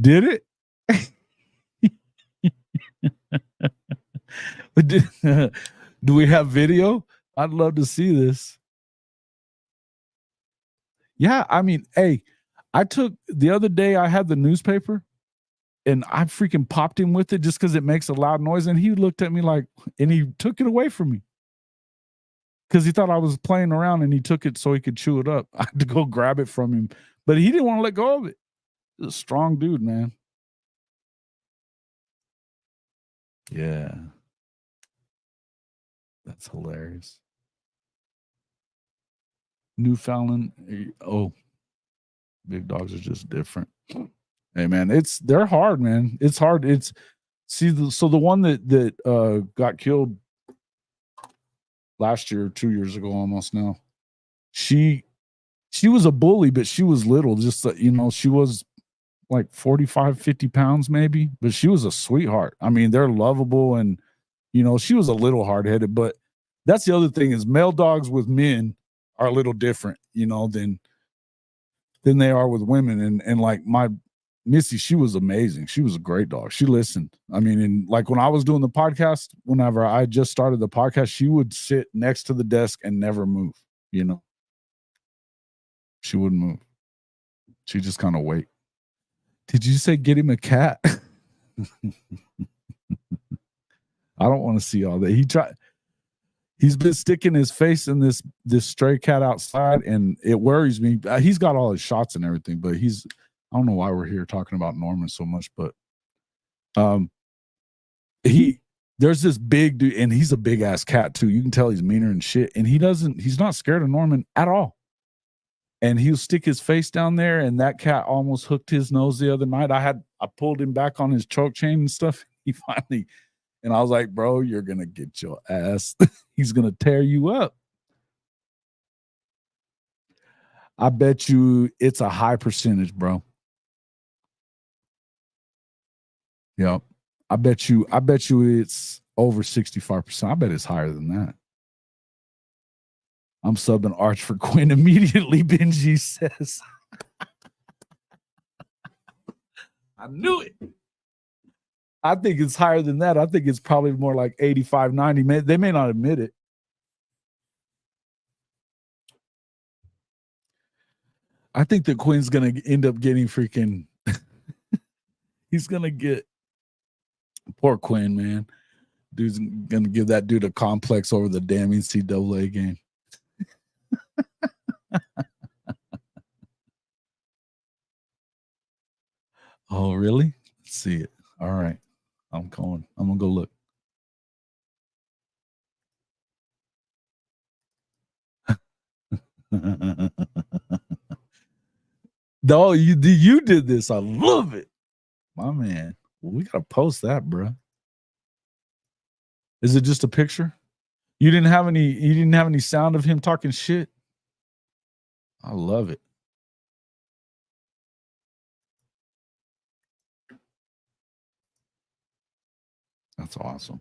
Did it? Do we have video? I'd love to see this. Yeah, I mean, hey, I took the other day, I had the newspaper and I freaking popped him with it just because it makes a loud noise. And he looked at me like, and he took it away from me because he thought I was playing around and he took it so he could chew it up. I had to go grab it from him, but he didn't want to let go of it. He's a strong dude, man. Yeah. That's hilarious. Newfoundland. Oh, big dogs are just different. Hey man, they're hard, man. It's hard. So the one that got killed last year, 2 years ago almost now. She was a bully, but she was little. Just she was like 45, 50 pounds maybe, but she was a sweetheart. I mean, they're lovable and she was a little hard-headed, but that's the other thing is male dogs with men are a little different, than they are with women. And like my Missy, she was amazing. She was a great dog. She listened. I mean, and like when I was doing the podcast, whenever I just started the podcast, she would sit next to the desk and never move, She wouldn't move. She just kind of wait. Did you say get him a cat? I don't want to see all that. He's been sticking his face in this stray cat outside, and it worries me. He's got all his shots and everything, but I don't know why we're here talking about Norman so much, but there's this big dude, and he's a big ass cat too. You can tell he's meaner and shit, and he's not scared of Norman at all. And he'll stick his face down there, and that cat almost hooked his nose the other night. I pulled him back on his choke chain and stuff. He finally, and I was like, bro, you're gonna get your ass. He's gonna tear you up. I bet you it's a high percentage, bro. Yeah. I bet you it's over 65%. I bet it's higher than that. I'm subbing Arch for Quinn immediately, Benji says. I knew it. I think it's higher than that. I think it's probably more like 85, 90. They may not admit it. I think that Quinn's going to end up getting freaking he's going to get poor Quinn, man. Dude's going to give that dude a complex over the damn NCAA game. Oh, really? Let's see it. All right. I'm going to go look. No, you did this. I love it. My man. Well, we got to post that, bro. Is it just a picture? You didn't have any sound of him talking shit? I love it. That's awesome.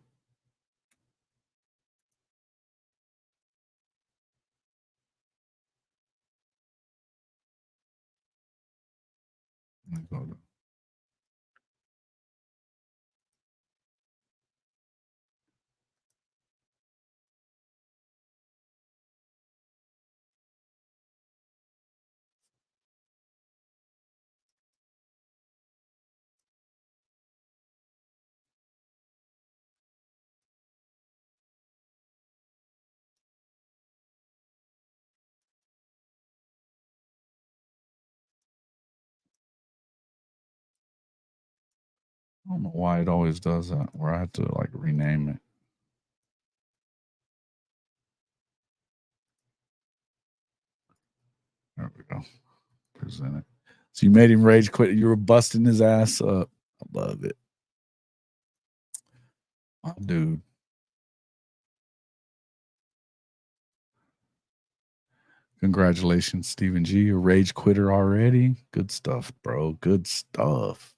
don't know why it always does that, where I have to like rename it. There we go. Present it. So you made him rage quit. You were busting his ass up. I love it. Oh, dude. Congratulations, Stephen G. You're a rage quitter already. Good stuff, bro. Good stuff.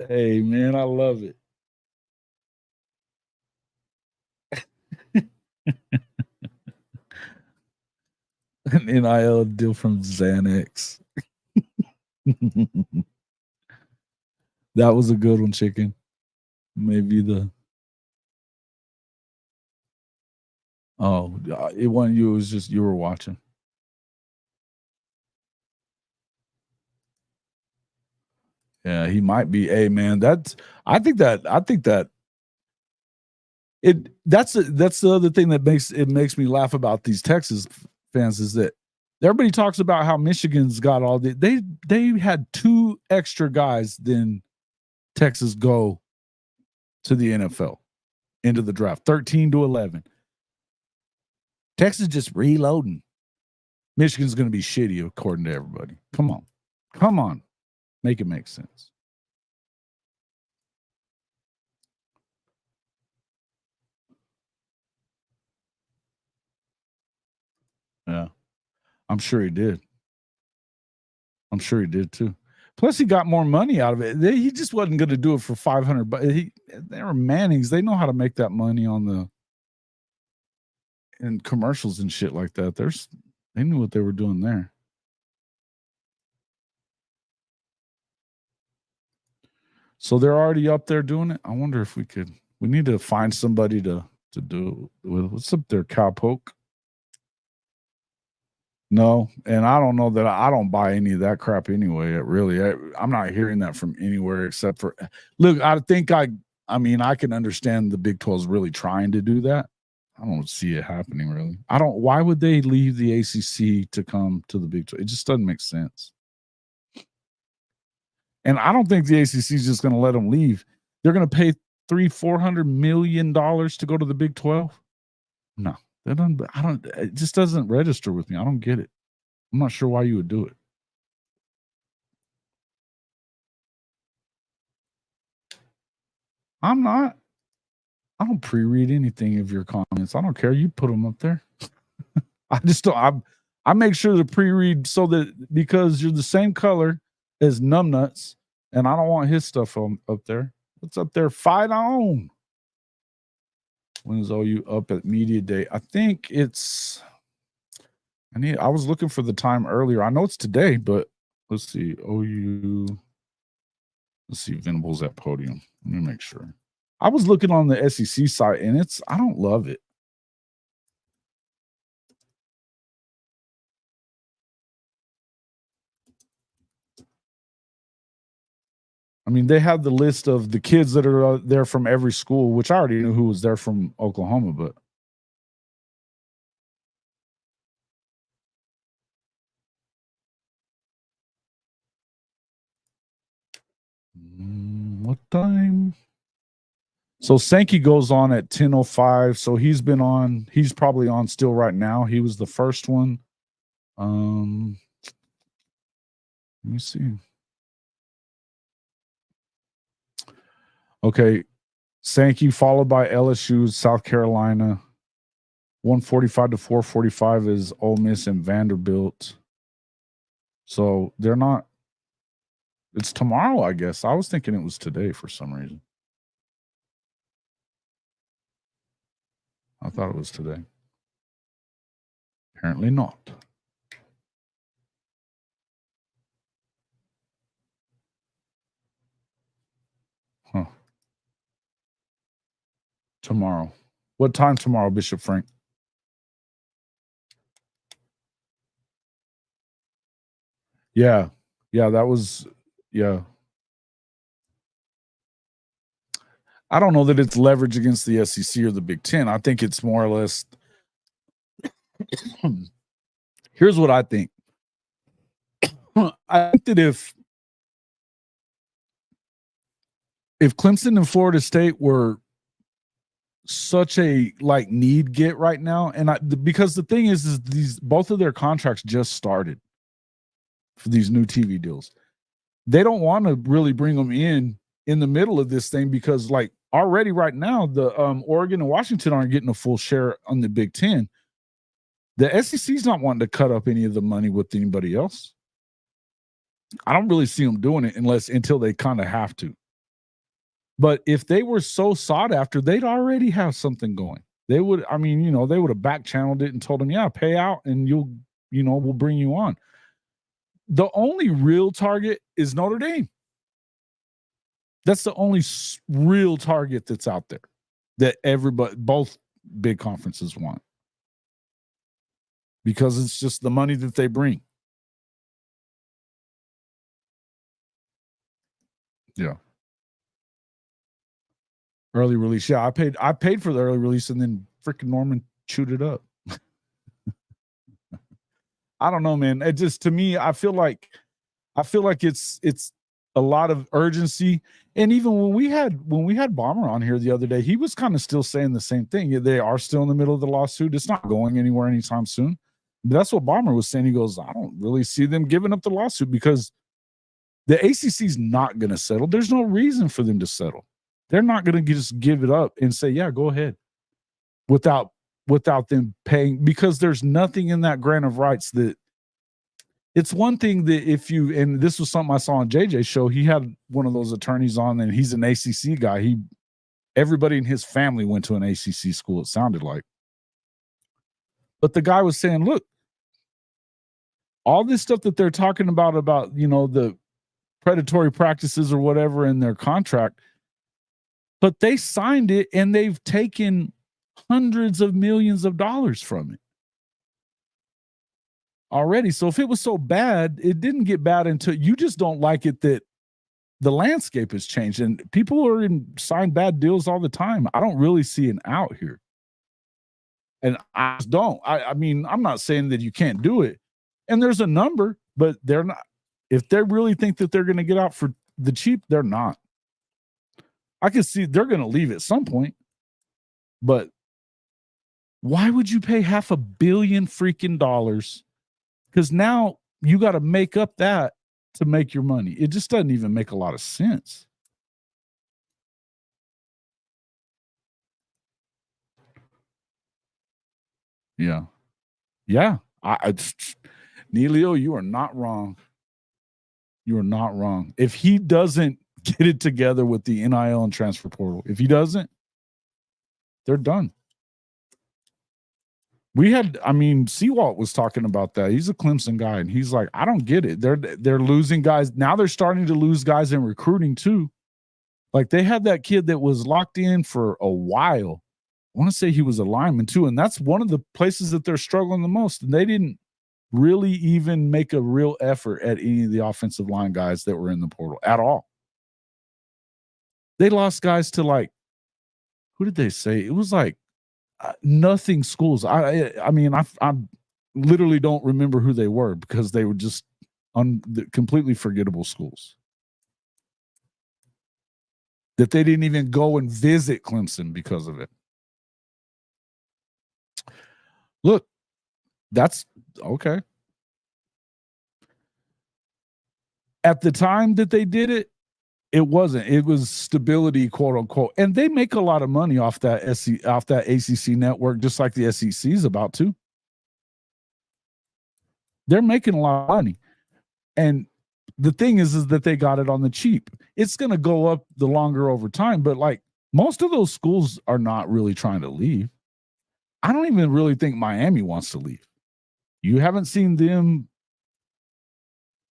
Hey, man, I love it. An NIL deal from Xanax. That was a good one, chicken. Maybe the it wasn't you. It was just you were watching. Yeah, he might be. Hey, man, I think that that's the other thing that makes me laugh about these Texas fans is that everybody talks about how Michigan's got all they had 2 extra guys than Texas go to the NFL into the draft, 13 to 11. Texas just reloading. Michigan's going to be shitty according to everybody. Come on, make it make sense. Yeah, I'm sure he did. I'm sure he did too. Plus, he got more money out of it. He just wasn't going to do it for 500. But they were Mannings. They know how to make that money in commercials and shit like that. They knew what they were doing there. So they're already up there doing it. I wonder if we need to find somebody to do it with. What's up there, Cowpoke? No, and I don't know that I don't buy any of that crap anyway. I'm not hearing that from anywhere except for look. I think I mean I can understand the Big 12 is really trying to do that. I don't see it happening really. Why would they leave the ACC to come to the Big 12? It just doesn't make sense. And I don't think the ACC is just going to let them leave. They're going to pay $400 million to go to the Big 12. No, that doesn't. It just doesn't register with me. I don't get it. I'm not sure why you would do it. I'm not. I don't pre-read anything of your comments. I don't care. You put them up there. I just don't. I make sure to pre-read so that because you're the same color as Numbnuts, and I don't want his stuff up there. What's up there? Fight on. When is OU up at media day? I think it's. I was looking for the time earlier. I know it's today, but let's see. OU. Let's see. Venables at podium. Let me make sure. I was looking on the SEC site, and I don't love it. I mean, they had the list of the kids that are there from every school, which I already knew who was there from Oklahoma, but what time? So Sankey goes on at 10:05. So he's been on. He's probably on still right now. He was the first one. Let me see. Okay, Sankey followed by LSU, South Carolina. 145 to 445 is Ole Miss and Vanderbilt. So they're not. It's tomorrow, I guess. I was thinking it was today for some reason. I thought it was today. Apparently not. Huh. Tomorrow. What time tomorrow, Bishop Frank? Yeah. Yeah, that was, yeah. I don't know that it's leverage against the SEC or the Big Ten. I think it's more or less Here's what I think. I think that if Clemson and Florida State were such a like need get right now, and because the thing is these both of their contracts just started for these new TV deals. They don't want to really bring them in the middle of this thing because like already right now the Oregon and Washington aren't getting a full share on the Big Ten. The SEC's not wanting to cut up any of the money with anybody else. I don't really see them doing it until they kind of have to. But if they were so sought after, they'd already have something going. They would, I mean, they would have back channeled it and told them, yeah, pay out and we'll bring you on. The only real target is Notre Dame. That's the only real target that's out there that both big conferences want. Because it's just the money that they bring. Yeah. Early release. Yeah, I paid for the early release and then freaking Norman chewed it up. I don't know, man. It just, to me, I feel like it's a lot of urgency. And even when we had Bomber on here the other day, he was kind of still saying the same thing. They are still in the middle of the lawsuit. It's not going anywhere anytime soon. But that's what Bomber was saying. He goes, I don't really see them giving up the lawsuit because the ACC is not going to settle. There's no reason for them to settle. They're not going to just give it up and say, yeah, go ahead without them paying, because there's nothing in that grant of rights that it's one thing that and this was something I saw on JJ's show. He had one of those attorneys on and he's an ACC guy. Everybody in his family went to an ACC school. It sounded like, but the guy was saying, look, all this stuff that they're talking about, the predatory practices or whatever in their contract, but they signed it and they've taken hundreds of millions of dollars from it already. So if it was so bad, it didn't get bad until you just don't like it that the landscape has changed and people are sign bad deals all the time. I don't really see an out here. And I just don't. I mean, I'm not saying that you can't do it. And there's a number, but they're not. If they really think that they're going to get out for the cheap, they're not. I can see they're going to leave at some point. But why would you pay $500 million freaking dollars? Because now you got to make up that to make your money. It just doesn't even make a lot of sense. Yeah. Yeah. Neilio, you are not wrong. You are not wrong. If he doesn't get it together with the NIL and transfer portal, if he doesn't, they're done. Seawalt was talking about that. He's a Clemson guy, and he's like, I don't get it. They're losing guys. Now they're starting to lose guys in recruiting too. Like they had that kid that was locked in for a while. I want to say he was a lineman too, and that's one of the places that they're struggling the most. And they didn't really even make a real effort at any of the offensive line guys that were in the portal at all. They lost guys to like, who did they say? It was like nothing schools. I literally don't remember who they were because they were just completely forgettable schools that they didn't even go and visit Clemson because of it. Look, that's okay. At the time that they did it, it wasn't. It was stability, quote unquote, and they make a lot of money off that ACC network, just like the SEC is about to. They're making a lot of money, and the thing is that they got it on the cheap. It's going to go up the longer over time, but like most of those schools are not really trying to leave. I don't even really think Miami wants to leave. You haven't seen them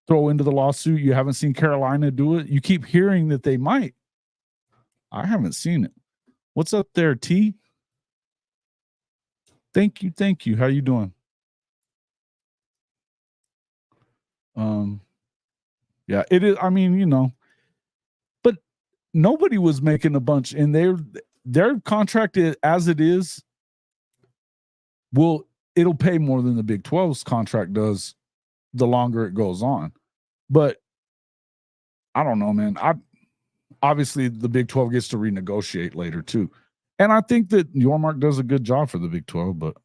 throw into the lawsuit. You haven't seen Carolina do it. You keep hearing that they might. I haven't seen it. What's up there, T? Thank you. How you doing? Yeah, it is. I mean, but nobody was making a bunch, and they're contracted as it is. Will it'll pay more than the Big 12's contract does the longer it goes on. But I don't know, man. Obviously the Big 12 gets to renegotiate later too. And I think that Yormark does a good job for the Big 12, but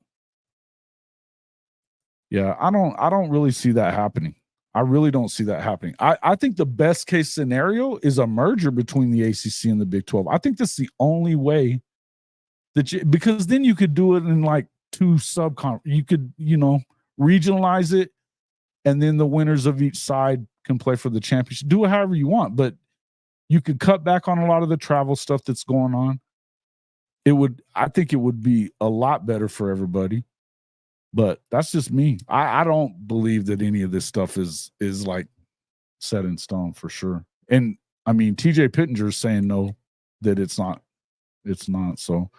yeah, I don't really see that happening. I really don't see that happening. I think the best case scenario is a merger between the ACC and the Big 12. I think that's the only way that because then you could do it in like two you could, regionalize it, and then the winners of each side can play for the championship. Do it however you want, but you could cut back on a lot of the travel stuff that's going on. I think it would be a lot better for everybody. But that's just me. I don't believe that any of this stuff is like set in stone for sure. And I mean, TJ Pittenger's saying no, that it's not. It's not. So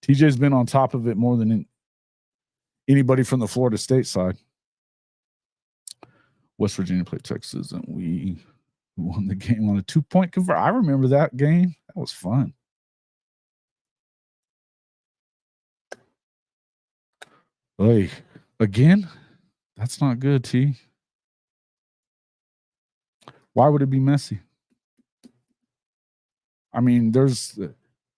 TJ's been on top of it more than anybody from the Florida State side. West Virginia played Texas, and we won the game on a 2-point convert. I remember that game. That was fun. Hey, again, that's not good, T. Why would it be messy? I mean,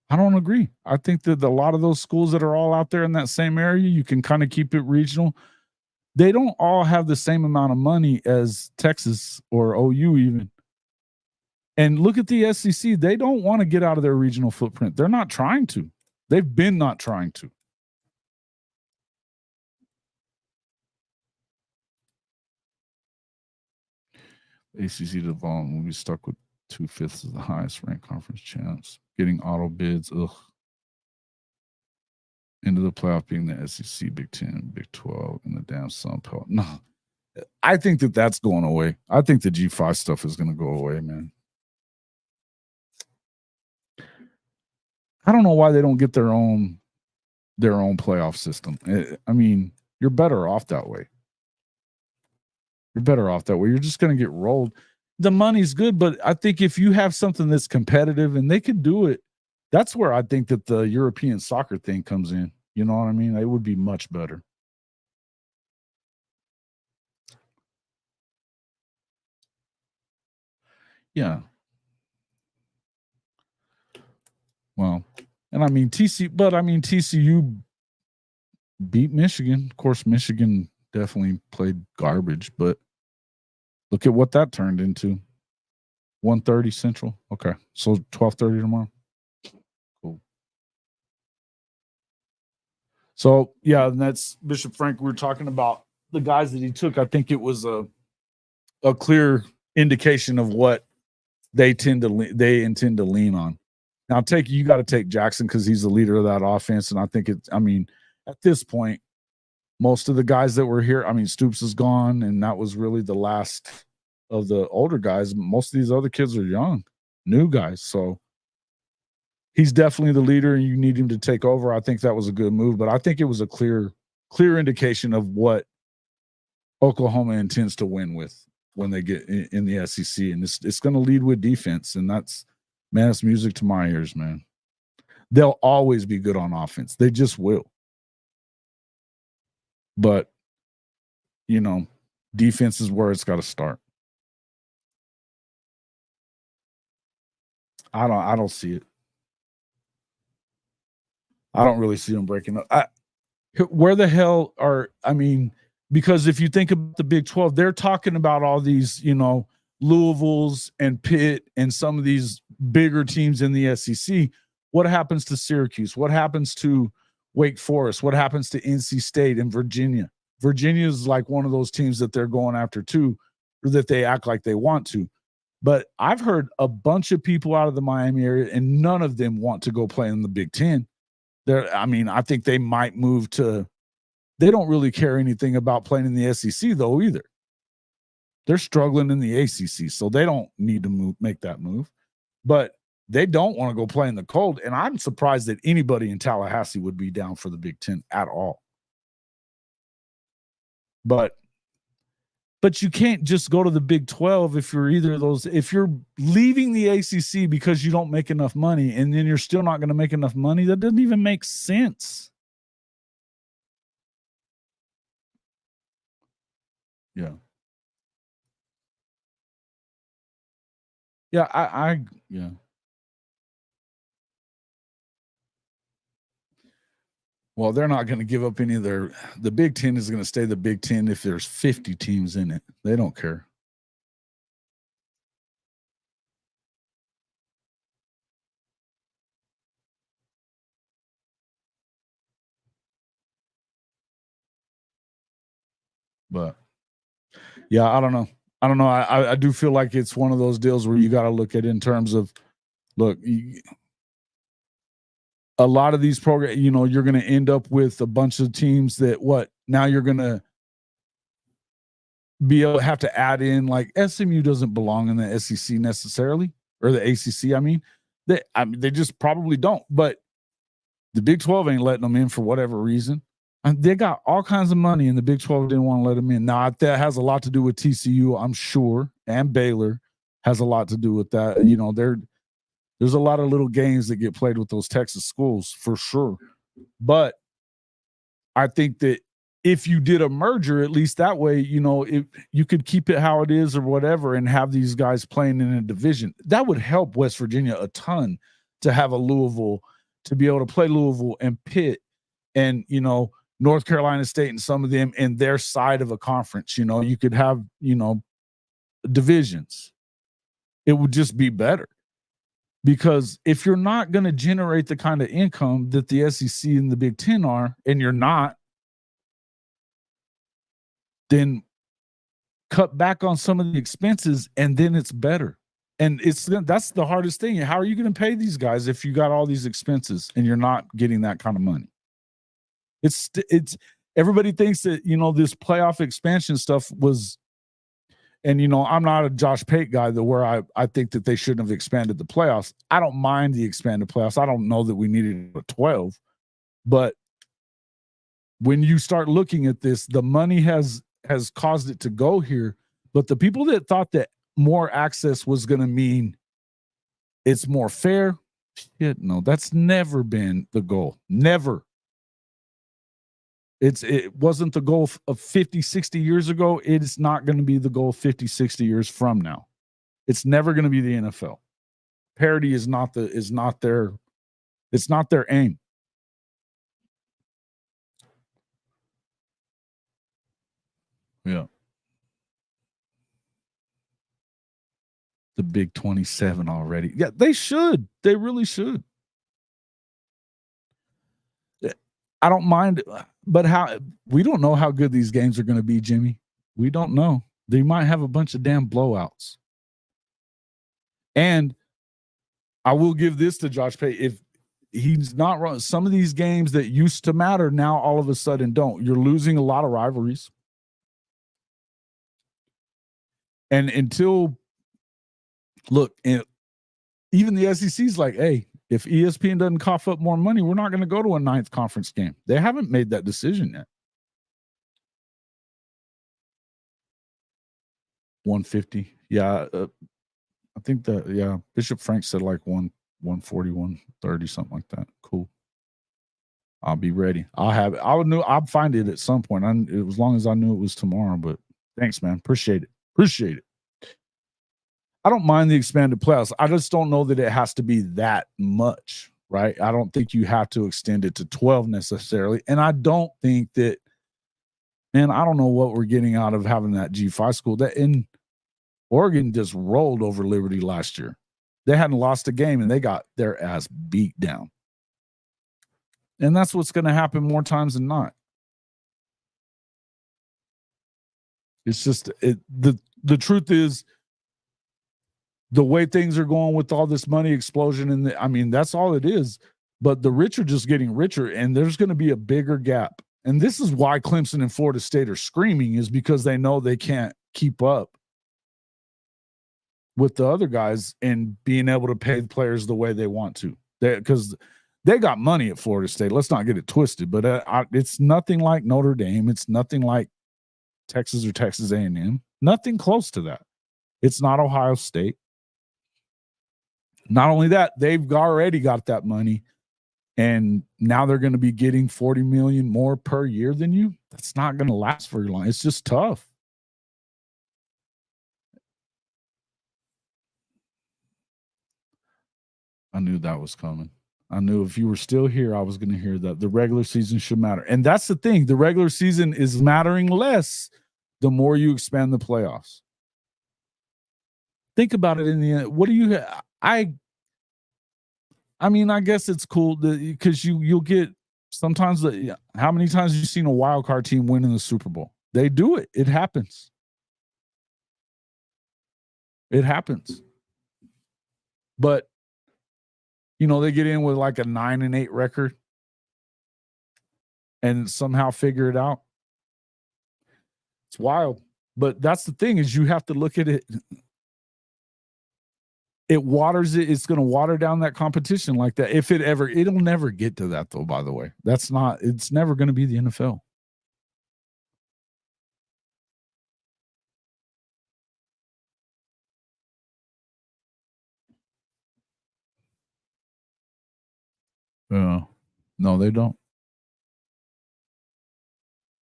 I don't agree. I think that a lot of those schools that are all out there in that same area, you can kind of keep it regional. They don't all have the same amount of money as Texas or OU even. And look at the SEC. They don't want to get out of their regional footprint. They're not trying to. They've been not trying to. ACC development will be stuck with 2/5 of the highest ranked conference champs. Getting auto bids, into the playoff being the SEC, Big 10, Big 12, and the damn Sun Belt. No, I think that's going away. I think the G5 stuff is going to go away, man. I don't know why they don't get their own playoff system. I mean, you're better off that way. You're just going to get rolled. The money's good, but I think if you have something that's competitive and they could do it, that's where I think that the European soccer thing comes in. You know what I mean? It would be much better. Yeah. Well, and I mean TCU beat Michigan. Of course, Michigan definitely played garbage, but look at what that turned into. 1:30 Central. Okay. So 12:30 tomorrow. Cool. So yeah, and that's Bishop Frank. We were talking about the guys that he took. I think it was a clear indication of what they intend to lean on. Now you got to take Jackson because he's the leader of that offense. And I think at this point, most of the guys that were here, Stoops is gone, and that was really the last of the older guys. Most of these other kids are young, new guys. So he's definitely the leader, and you need him to take over. I think that was a good move, but I think it was a clear indication of what Oklahoma intends to win with when they get in the SEC. And it's going to lead with defense, and it's music to my ears, man. They'll always be good on offense. They just will. But, defense is where it's got to start. I don't see it. I don't really see them breaking up. Where the hell because if you think about the Big 12, they're talking about all these, Louisville's and Pitt and some of these bigger teams in the SEC. What happens to Syracuse? What happens to Wake Forest? What happens to NC State and Virginia? Virginia is like one of those teams that they're going after too, or that they act like they want to. But I've heard a bunch of people out of the Miami area, and none of them want to go play in the Big 10. I think they might move to – they don't really care anything about playing in the SEC, though, either. They're struggling in the ACC, so they don't need to make that move. But they don't want to go play in the cold, and I'm surprised that anybody in Tallahassee would be down for the Big 10 at all. But you can't just go to the Big 12 if you're either of those. If you're leaving the ACC because you don't make enough money, and then you're still not going to make enough money, that doesn't even make sense. Yeah. Yeah, yeah. Well, they're not going to give up any of their. The Big Ten is going to stay the Big Ten if there's 50 teams in it. They don't care. But yeah, I don't know. I do feel like it's one of those deals where you got to look at it in terms of, look, a lot of these programs, you're going to end up with a bunch of teams that now you're going to be able to have to add in, like SMU doesn't belong in the SEC necessarily, or the ACC. They just probably don't. But the Big 12 ain't letting them in for whatever reason. And they got all kinds of money, and the Big 12 didn't want to let them in. Now that has a lot to do with TCU, I'm sure, and Baylor has a lot to do with that. There's a lot of little games that get played with those Texas schools for sure. But I think that if you did a merger, at least that way, if you could keep it how it is or whatever and have these guys playing in a division, that would help West Virginia a ton to have a Louisville, to be able to play Louisville and Pitt and, North Carolina State and some of them in their side of a conference. You could have, divisions. It would just be better. Because if you're not going to generate the kind of income that the SEC and the Big Ten are, and you're not, then cut back on some of the expenses, and then it's better. And that's the hardest thing. How are you going to pay these guys if you got all these expenses and you're not getting that kind of money? It's everybody thinks that, this playoff expansion stuff was, and, I'm not a Josh Pate guy where I think that they shouldn't have expanded the playoffs. I don't mind the expanded playoffs. I don't know that we needed a 12, but when you start looking at this, the money has caused it to go here. But the people that thought that more access was going to mean it's more fair, shit, no, that's never been the goal. Never. It wasn't the goal of 50, 60 years ago. It's not going to be the goal 50, 60 years from now. It's never going to be the NFL. Parity is not their aim. Yeah. The Big 27 already. Yeah, they should. They really should. I don't mind, but we don't know how good these games are going to be, Jimmy. We don't know. They might have a bunch of damn blowouts. And I will give this to Josh Pate. If he's not wrong, some of these games that used to matter now all of a sudden don't. You're losing a lot of rivalries. And even the SEC's like, hey, if ESPN doesn't cough up more money, we're not going to go to a 9th conference game. They haven't made that decision yet. 150. Yeah. I think Bishop Frank said like 140, 130, something like that. Cool. I'll be ready. I'll find it at some point. As long as I knew it was tomorrow, but thanks, man. Appreciate it. I don't mind the expanded playoffs. I just don't know that it has to be that much, right? I don't think you have to extend it to 12 necessarily. And I don't think that, man, I don't know what we're getting out of having that G5 school. That in Oregon just rolled over Liberty last year. They hadn't lost a game, and they got their ass beat down. And that's what's going to happen more times than not. It's just the truth is, the way things are going with all this money explosion, and that's all it is. But the rich are just getting richer, and there's going to be a bigger gap. And this is why Clemson and Florida State are screaming, is because they know they can't keep up with the other guys and being able to pay the players the way they want to. Because they got money at Florida State. Let's not get it twisted. But it's nothing like Notre Dame. It's nothing like Texas or Texas A&M. Nothing close to that. It's not Ohio State. Not only that, they've already got that money, and now they're going to be getting $40 million more per year than you. That's not going to last very long. It's just tough. I knew that was coming. I knew if you were still here, I was going to hear that the regular season should matter. And that's the thing. The regular season is mattering less the more you expand the playoffs. Think about it in the end. What do you I mean, I guess it's cool because you'll get sometimes how many times have you seen a wild card team win in the Super Bowl? They do it. It happens. It happens. But they get in with like a 9-8 record and somehow figure it out. It's wild. But that's the thing is you have to look at it. It waters it. It's going to water down that competition like that. It'll never get to that though, by the way. It's never going to be the NFL. No, they don't.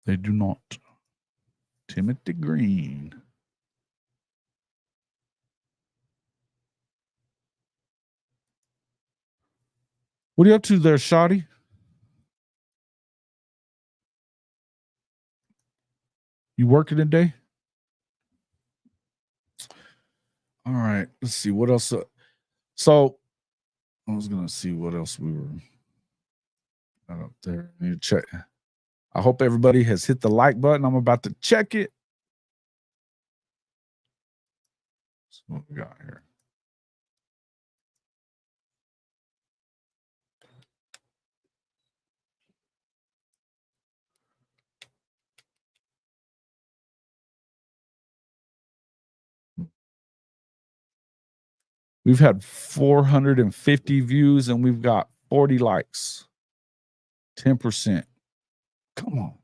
They do not. Timothy Green. What are you up to there, Shotty? You working today? All right. Let's see what else. So I was gonna see what else we were up there. I need to check. I hope everybody has hit the like button. I'm about to check it. So what we got here? We've had 450 views and we've got 40 likes. 10%. Come on.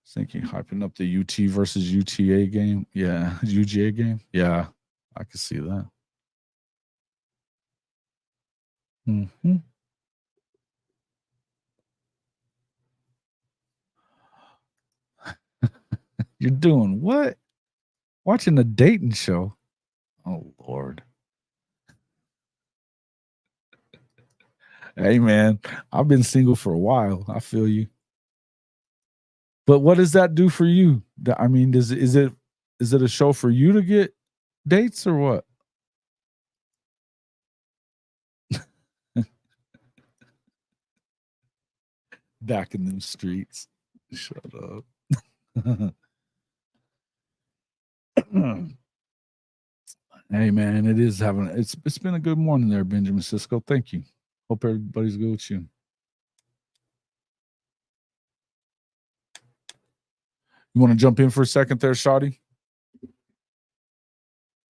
Thinking hyping up the UT versus UTA game. Yeah. UGA game. Yeah. I can see that. Mm-hmm. You're doing what? Watching a dating show. Oh, Lord. Hey, man, I've been single for a while. I feel you. But what does that do for you? I mean, is it a show for you to get dates or what? Back in them streets. Shut up. Hey man, it's been a good morning there, Benjamin Cisco. Thank you. Hope everybody's good with you. You want to jump in for a second there, Shotty?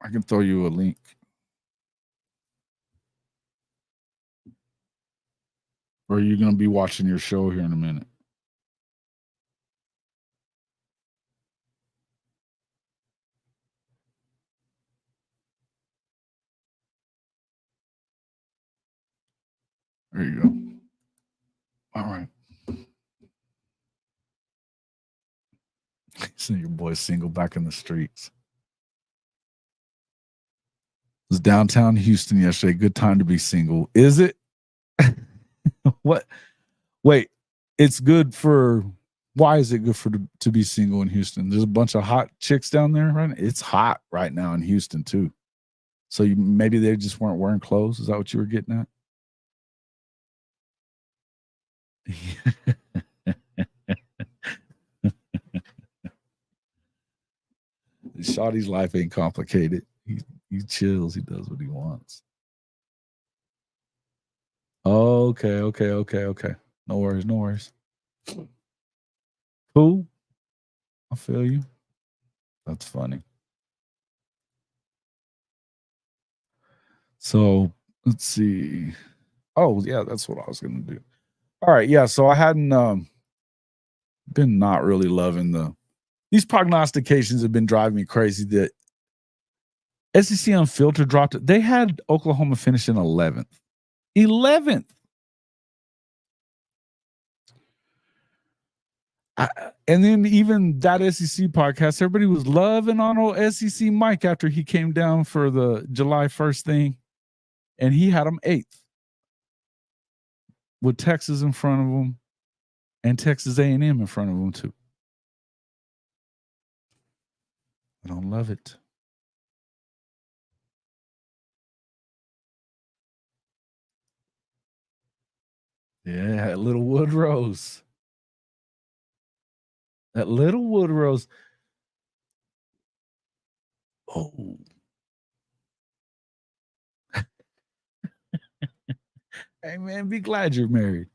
I can throw you a link. Or are you going to be watching your show here in a minute? There you go. All right. So your boy's single back in the streets. It was downtown Houston yesterday. Good time to be single. Is it? What? Wait, it's good for. Why is it good to be single in Houston? There's a bunch of hot chicks down there, right? It's hot right now in Houston too. So maybe they just weren't wearing clothes. Is that what you were getting at? Shawty's life ain't complicated. He chills. He does what he wants. Okay. No worries. Cool. I feel you. That's funny. So let's see. Oh, yeah, that's what I was gonna do. All right, yeah. So I hadn't been not really loving these prognostications have been driving me crazy. That SEC Unfiltered dropped it. They had Oklahoma finish in 11th. 11th. And then even that SEC podcast, everybody was loving Arnold SEC Mike after he came down for the July 1st thing, and he had him 8th with Texas in front of him and Texas A&M in front of him too. I don't love it. Yeah, little Woodrose. That little Woodrose. Oh. Hey, man, be glad you're married.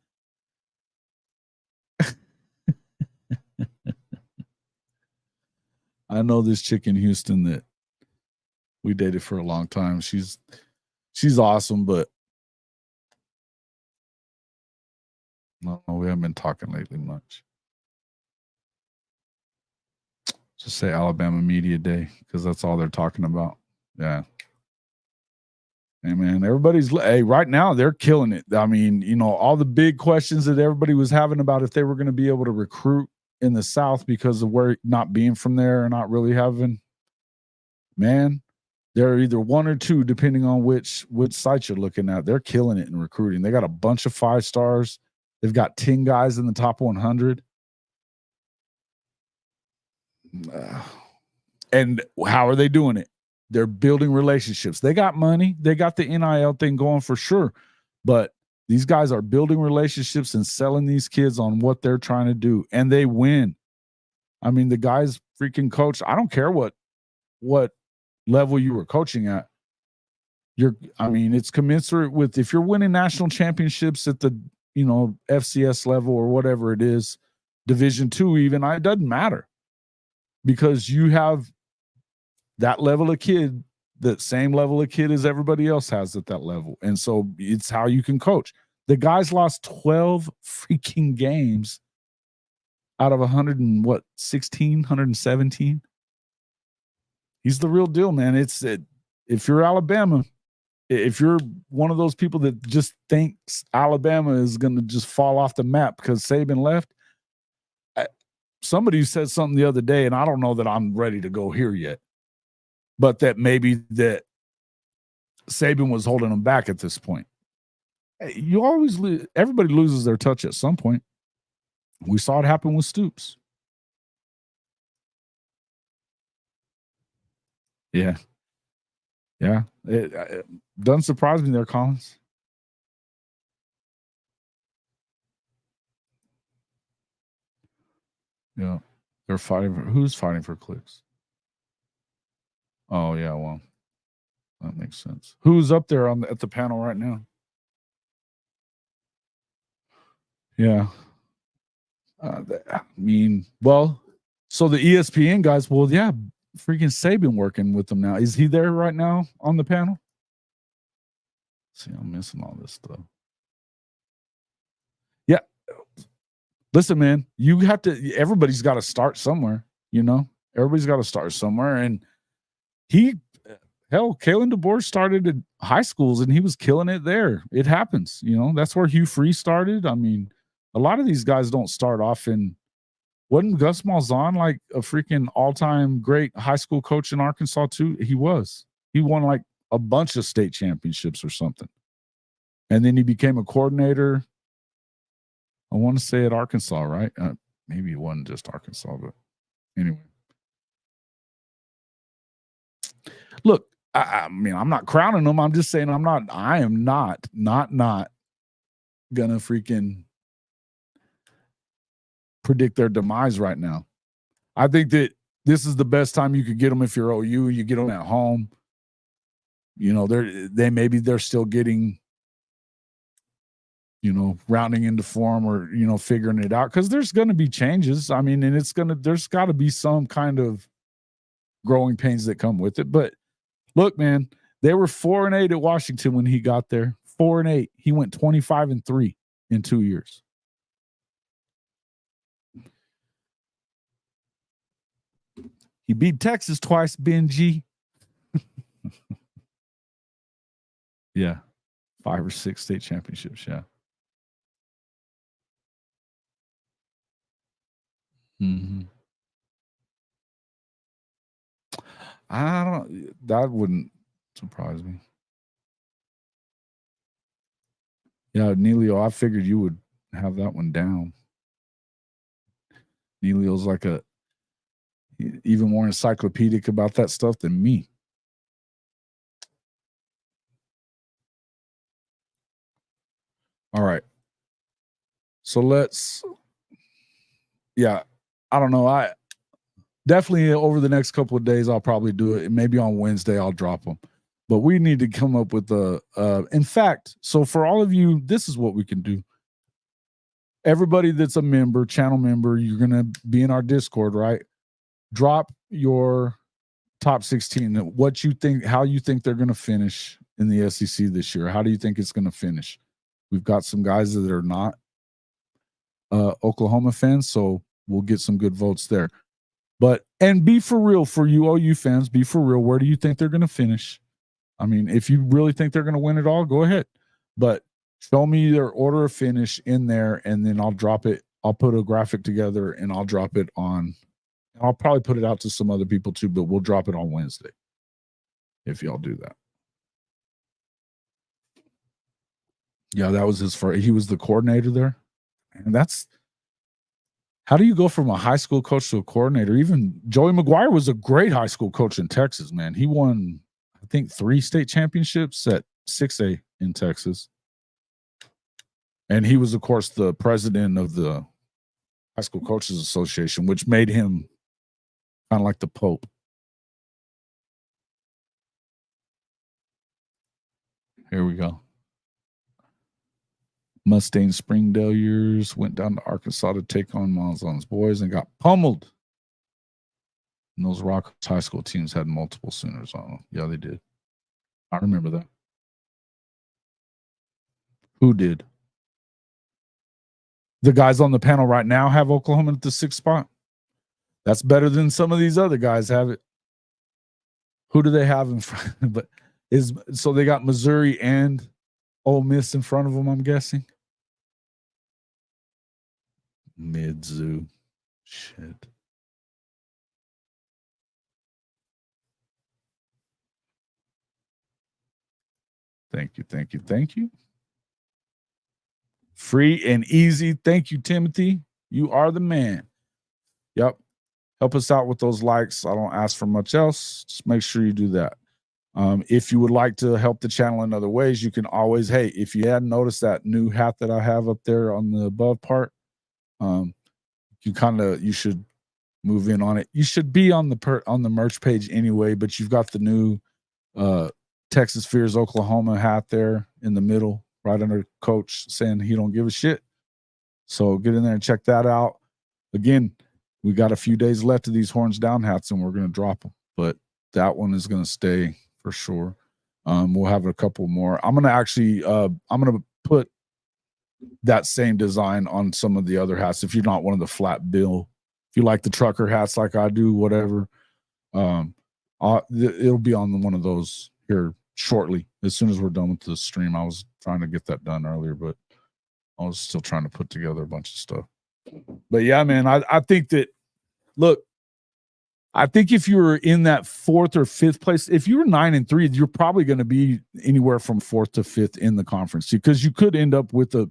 I know this chick in Houston that we dated for a long time. She's awesome, but no, we haven't been talking lately much. Just say Alabama Media Day because that's all they're talking about. Yeah. Hey, man, right now they're killing it. I mean, all the big questions that everybody was having about if they were going to be able to recruit in the South because of where not being from there or not really having, man, they're either one or two, depending on which site you're looking at. They're killing it in recruiting. They got a bunch of 5 stars. They've got 10 guys in the top 100. And how are they doing it? They're building relationships. They got money. They got the NIL thing going for sure. But these guys are building relationships and selling these kids on what they're trying to do. And they win. I mean, the guys freaking coach. I don't care what level you were coaching at. It's commensurate with if you're winning national championships at the, FCS level or whatever it is, Division II even, it doesn't matter. Because you have that level of kid, the same level of kid as everybody else has at that level. And so it's how you can coach. The guys lost 12 freaking games out of 117. He's the real deal, man. If you're Alabama, if you're one of those people that just thinks Alabama is going to just fall off the map because Saban left, somebody said something the other day, and I don't know that I'm ready to go here yet, but that maybe that Saban was holding them back at this point. You always everybody loses their touch at some point. We saw it happen with Stoops. Yeah. Yeah. It doesn't surprise me there, Collins. Yeah. They're fighting who's fighting for clicks? Oh, yeah, well, that makes sense. Who's up there at the panel right now? Yeah. So the ESPN guys, yeah, freaking Saban working with them now. Is he there right now on the panel? See, I'm missing all this stuff. Yeah. Listen, man, everybody's got to start somewhere, Everybody's got to start somewhere. And Kalen DeBoer started at high schools and he was killing it there. It happens, That's where Hugh Freeze started. I mean, a lot of these guys don't start off wasn't Gus Malzahn like a freaking all-time great high school coach in Arkansas too? He was. He won like a bunch of state championships or something. And then he became a coordinator, I want to say at Arkansas, right? Maybe it wasn't just Arkansas, but anyway. Look, I mean, I'm not crowning them. I'm just saying I am not gonna freaking predict their demise right now. I think that this is the best time you could get them if you're OU. You get them at home. They're still getting, rounding into form or, figuring it out because there's going to be changes. I mean, and there's got to be some kind of growing pains that come with it. But look, man, they were 4-8 at Washington when he got there. 4-8. He went 25-3 in 2 years. He beat Texas twice, Benji. Yeah. 5 or 6 state championships, yeah. Mm-hmm. That wouldn't surprise me. Yeah, Neilio, I figured you would have that one down. Neilio's like even more encyclopedic about that stuff than me. All right. So I don't know. I definitely over the next couple of days, I'll probably do it. Maybe on Wednesday, I'll drop them. But we need to come up with in fact, so for all of you, this is what we can do. Everybody that's a member, channel member, you're going to be in our Discord, right? Drop your top 16, what you think, how you think they're going to finish in the SEC this year. How do you think it's going to finish? We've got some guys that are not Oklahoma fans, so we'll get some good votes there. And be for real for you OU fans, be for real. Where do you think they're going to finish? I mean, if you really think they're going to win it all, go ahead. But show me their order of finish in there, and then I'll drop it. I'll put a graphic together, and I'll drop it on. I'll probably put it out to some other people too, but we'll drop it on Wednesday if y'all do that. Yeah, that was his first. He was the coordinator there. And that's how do you go from a high school coach to a coordinator? Even Joey McGuire was a great high school coach in Texas, man. He won, I think, 3 state championships at 6A in Texas. And he was, of course, the president of the High School Coaches Association, which made him kind of like the Pope. Here we go. Mustang Springdale years went down to Arkansas to take on Malzahn's boys and got pummeled. And those Rockers high school teams had multiple Sooners on them. Yeah, they did. I remember that. Who did? The guys on the panel right now have Oklahoma at the 6th spot. That's better than some of these other guys have it. Who do they have in front? So they got Missouri and Ole Miss in front of them, I'm guessing. Mizzou. Shit. Thank you, thank you, thank you. Free and easy. Thank you, Timothy. You are the man. Yep. Help us out with those likes. I don't ask for much else. Just make sure you do that. If you would like to help the channel in other ways, you can always, hey, if you hadn't noticed that new hat that I have up there on the above part, you should move in on it. You should be on the merch page anyway, but you've got the new Texas Fears Oklahoma hat there in the middle, right under Coach saying he don't give a shit. So get in there and check that out. Again, we got a few days left of these horns down hats, and we're going to drop them. But that one is going to stay for sure. We'll have a couple more. I'm going to actually put that same design on some of the other hats. If you're not one of the flat bill, if you like the trucker hats like I do, whatever, it'll be on one of those here shortly. As soon as we're done with the stream, I was trying to get that done earlier, but I was still trying to put together a bunch of stuff. But yeah, man, I think that, look, I think if you were in that 4th or 5th place, if you were 9-3, you're probably going to be anywhere from 4th to 5th in the conference, because you could end up with a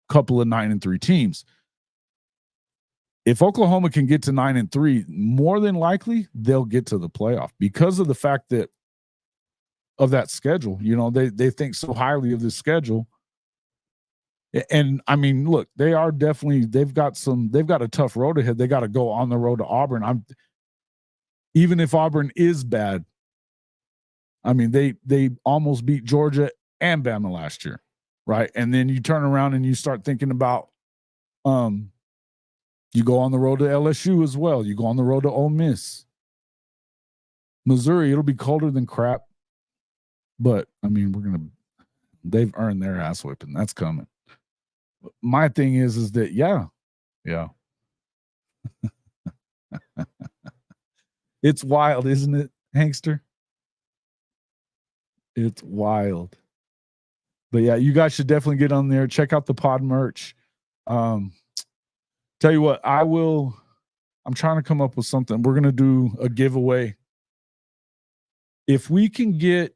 couple of 9-3 teams. If Oklahoma can get to 9-3, more than likely they'll get to the playoff because of the fact that of that schedule. You know, they think so highly of this schedule. And I mean, look, they've got a tough road ahead. They got to go on the road to Auburn. Even if Auburn is bad, I mean, they almost beat Georgia and Bama last year, right? And then you turn around and you start thinking about, you go on the road to LSU as well. You go on the road to Ole Miss. Missouri, it'll be colder than crap. But, I mean, they've earned their ass whipping. That's coming. My thing is that, yeah. It's wild, isn't it, Hankster? It's wild. But yeah, you guys should definitely get on there. Check out the pod merch. Tell you what, I will I'm trying to come up with something. We're gonna do a giveaway. If we can get,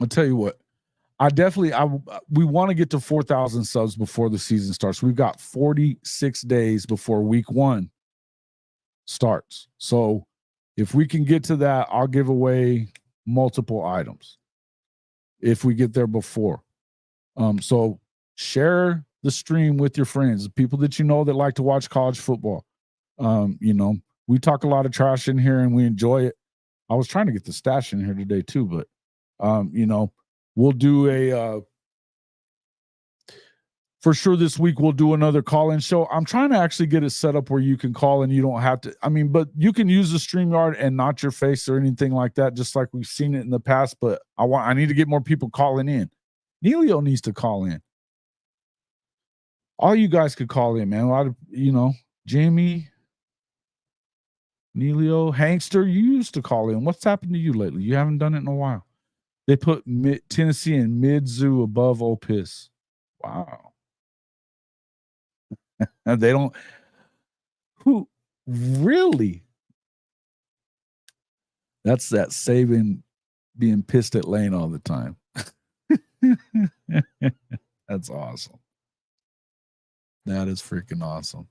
I'll tell you what. We want to get to 4,000 subs before the season starts. We've got 46 days before week 1 starts. So if we can get to that, I'll give away multiple items if we get there before. So share the stream with your friends, the people that you know that like to watch college football. We talk a lot of trash in here and we enjoy it. I was trying to get the stash in here today too, but we'll do for sure this week we'll do another call-in show. I'm trying to actually get it set up where you can call and you don't have to. But you can use the StreamYard and not your face or anything like that, just like we've seen it in the past. But I need to get more people calling in. Neilio needs to call in. All you guys could call in, man. A lot of, Jamie, Neilio, Hankster, you used to call in. What's happened to you lately? You haven't done it in a while. They put Tennessee and Mizzou above Ole Miss. Wow. They don't. Who really? That's that Saban being pissed at Lane all the time. That's awesome. That is freaking awesome.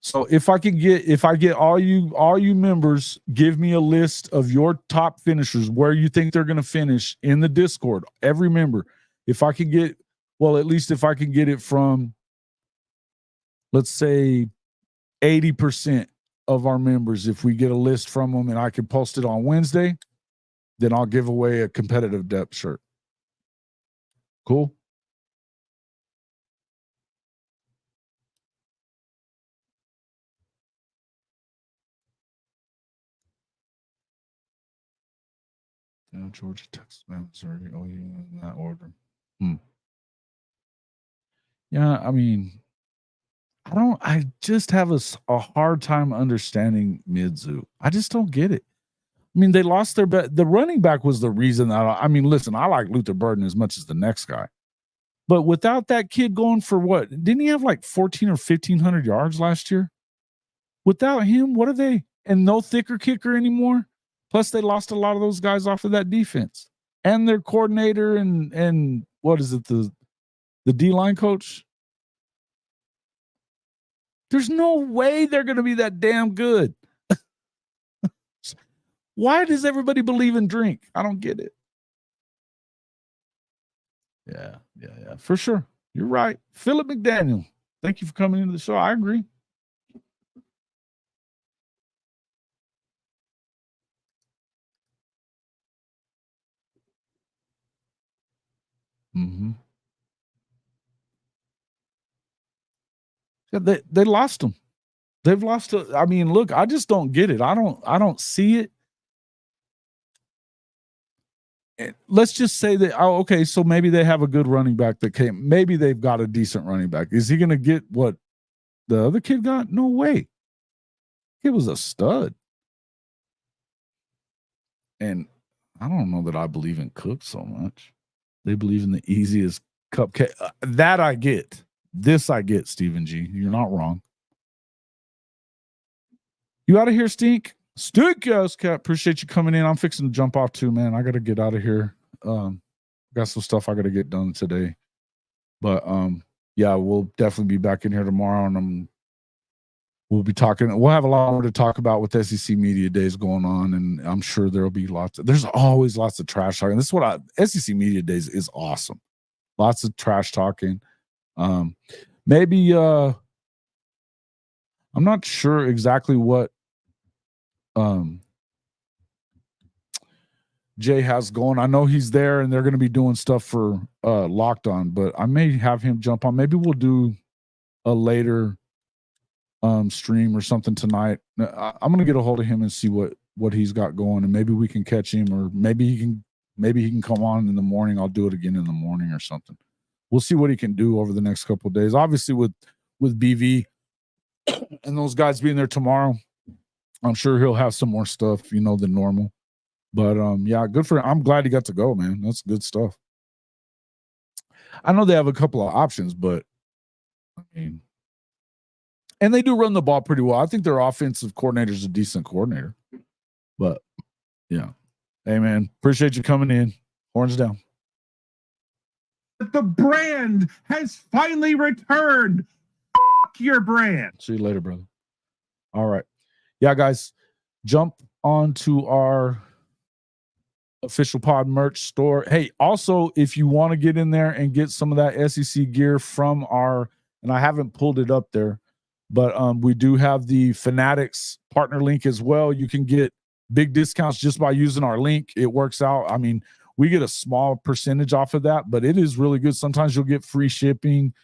So if I get all you members, give me a list of your top finishers, where you think they're going to finish in the Discord. Every member, if I can get, at least if I can get it from, let's say, 80% of our members, if we get a list from them and I can post it on Wednesday, then I'll give away a competitive depth shirt. Cool. Georgia, Texas, Missouri, OU in that order. Yeah, I just have a hard time understanding Mizzou. I just don't get it. They lost the running back was the reason that listen, I like Luther Burden as much as the next guy. But without that kid going for what? Didn't he have like 1,400 or 1,500 yards last year? Without him, what are they? And no thicker kicker anymore? Plus, they lost a lot of those guys off of that defense. And their coordinator and what is it, the D-line coach? There's no way they're going to be that damn good. Why does everybody believe in Drink? I don't get it. Yeah, for sure. You're right. Philip McDaniel, thank you for coming into the show. I agree. Mm-hmm. Yeah, they lost them. They've lost. Look, I just don't get it. I don't see it. Let's just say that. Oh, okay, so maybe they have a good running back that came. Maybe they've got a decent running back. Is he going to get what the other kid got? No way. He was a stud. And I don't know that I believe in Cook so much. They believe in the easiest cupcake. That I get. This I get, Stephen G. You're not wrong. You out of here, Stink? Stink, yes, Cat. Appreciate you coming in. I'm fixing to jump off too, man. I got to get out of here. Got some stuff I got to get done today. But yeah, we'll definitely be back in here tomorrow, and we'll be talking. We'll have a lot more to talk about with SEC Media Days going on, and I'm sure there'll be there's always lots of trash talking. This is what SEC Media Days is awesome. Lots of trash talking. Maybe I'm not sure exactly what Jay has going. I know he's there and they're going to be doing stuff for Locked On, but I may have him jump on. Maybe we'll do a later stream or something tonight. I'm going to get a hold of him and see what he's got going, and maybe we can catch him, or maybe he can come on in the morning. I'll do it again in the morning or something. We'll see what he can do over the next couple of days. Obviously with BV and those guys being there tomorrow, I'm sure he'll have some more stuff, than normal. But yeah, good for him. I'm glad he got to go, man. That's good stuff. I know they have a couple of options, but I mean, and they do run the ball pretty well. I think their offensive coordinator is a decent coordinator. But yeah. Hey man, appreciate you coming in. Horns down. The brand has finally returned. Fuck your brand. See you later, brother. All right. Yeah, guys, jump onto our official pod merch store. Hey, also, if you want to get in there and get some of that SEC gear from our, and I haven't pulled it up there, but we do have the Fanatics partner link as well. You can get big discounts just by using our link. It works out. I mean, we get a small percentage off of that, but it is really good. Sometimes you'll get free shipping,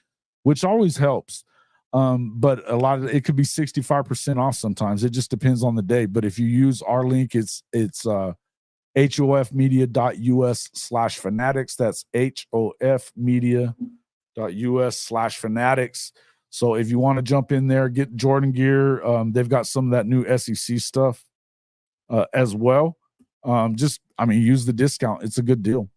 which always helps. But a lot of it could be 65% off sometimes. It just depends on the day. But if you use our link, it's hofmedia.us/fanatics. That's hofmedia.us/fanatics. So if you want to jump in there, get Jordan gear, they've got some of that new SEC stuff as well. Use the discount. It's a good deal.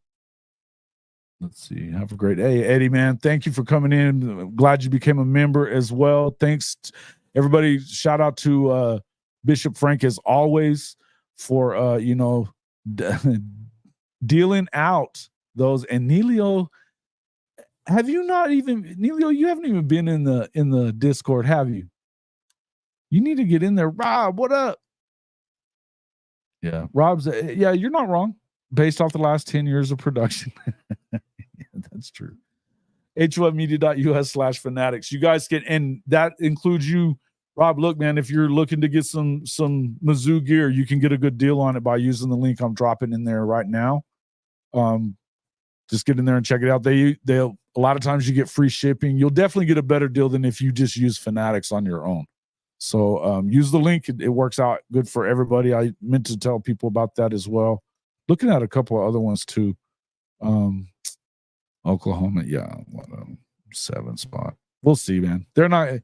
Let's see. Have a great day. Eddie, man, thank you for coming in. I'm glad you became a member as well. Thanks, everybody. Shout out to Bishop Frank, as always, for dealing out those. And Neilio, Neilio, you haven't even been in the Discord, have you? You need to get in there. Rob, what up? Yeah, Rob's. Yeah, you're not wrong. Based off the last 10 years of production. Yeah, that's true. hofmedia.us/fanatics. You guys can, and that includes you, Rob. Look, man, if you're looking to get some Mizzou gear, you can get a good deal on it by using the link I'm dropping in there right now. Just get in there and check it out. They'll a lot of times you get free shipping. You'll definitely get a better deal than if you just use Fanatics on your own. So use the link. It works out good for everybody. I meant to tell people about that as well. Looking at a couple of other ones too. Oklahoma, yeah, 7 spot. We'll see, man. They're not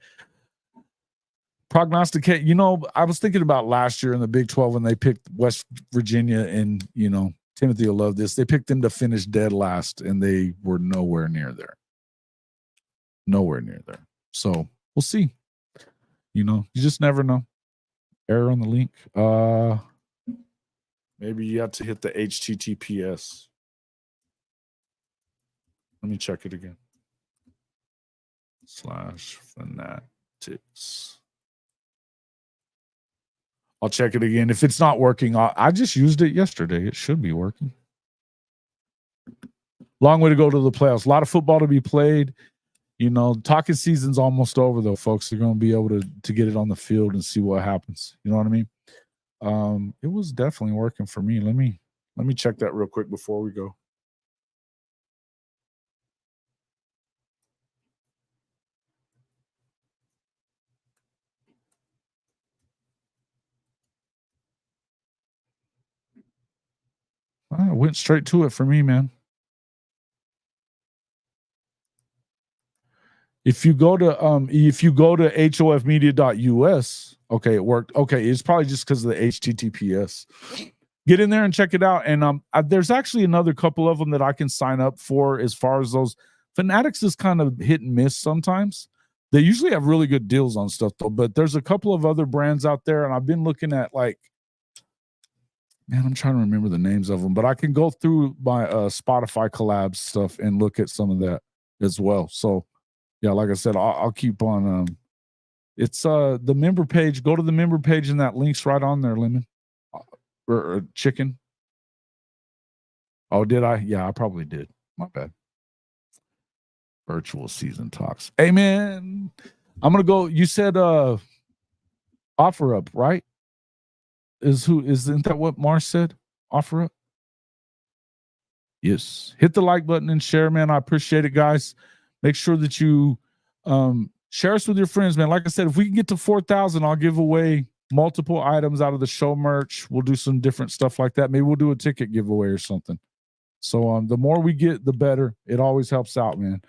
prognosticate. I was thinking about last year in the Big 12 when they picked West Virginia, and Timothy will love this. They picked them to finish dead last, and they were nowhere near there. Nowhere near there. So we'll see. You just never know. Error on the link. Maybe you have to hit the HTTPS. Let me check it again. /fanatics. I'll check it again. If it's not working, I just used it yesterday. It should be working. Long way to go to the playoffs. A lot of football to be played. Talking season's almost over, though, folks. You're going to be able to get it on the field and see what happens. You know what I mean? It was definitely working for me. Let me check that real quick before we go. I went straight to it for me, man. If you go to hofmedia.us, okay, it worked. Okay, it's probably just because of the HTTPS. Get in there and check it out. And there's actually another couple of them that I can sign up for. As far as those, Fanatics is kind of hit and miss sometimes. They usually have really good deals on stuff though. But there's a couple of other brands out there, and I've been looking at I'm trying to remember the names of them. But I can go through my Spotify collabs stuff and look at some of that as well. So. Yeah, like I said, I'll keep on. It's the member page. Go to the member page, and that link's right on there, Lemon. Or chicken. Oh, did I? Yeah, I probably did. My bad. Virtual season talks. Hey, man, I'm gonna go. You said offer up, right? Isn't that what Mars said? Offer up. Yes. Hit the like button and share, man. I appreciate it, guys. Make sure that you share us with your friends, man. Like I said, if we can get to 4,000, I'll give away multiple items out of the show merch. We'll do some different stuff like that. Maybe we'll do a ticket giveaway or something. So the more we get, the better. It always helps out, man.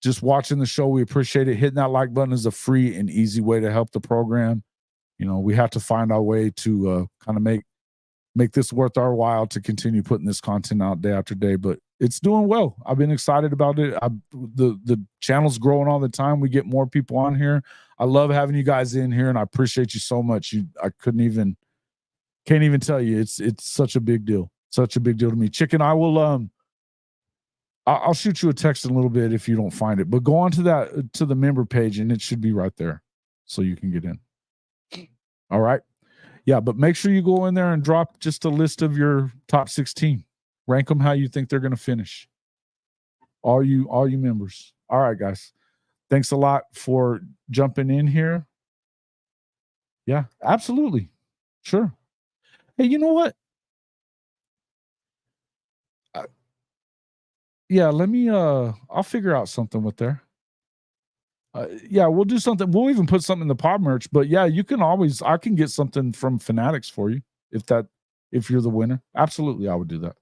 Just watching the show, we appreciate it. Hitting that like button is a free and easy way to help the program. We have to find our way to kind of make make this worth our while to continue putting this content out day after day. But it's doing well. I've been excited about it. The channel's growing all the time. We get more people on here. I love having you guys in here, and I appreciate you so much. I can't even tell you. It's such a big deal. Such a big deal to me. Chicken, I will I'll shoot you a text in a little bit if you don't find it. But go on to the member page, and it should be right there, so you can get in. All right. Yeah, but make sure you go in there and drop just a list of your top 16. Rank them how you think they're going to finish. All you members. All right, guys. Thanks a lot for jumping in here. Yeah, absolutely. Sure. Hey, you know what? Yeah, let me I'll figure out something with there. Yeah, we'll do something. We'll even put something in the pod merch. But yeah, you can always. I can get something from Fanatics for you if you're the winner. Absolutely, I would do that.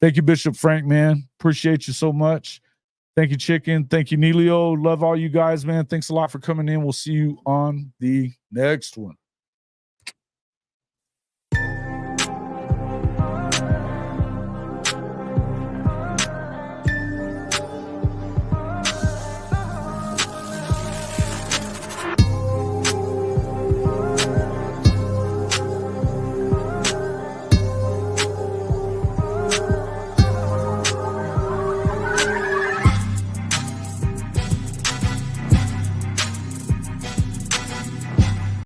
Thank you, Bishop Frank, man. Appreciate you so much. Thank you, Chicken. Thank you, Neilio. Love all you guys, man. Thanks a lot for coming in. We'll see you on the next one.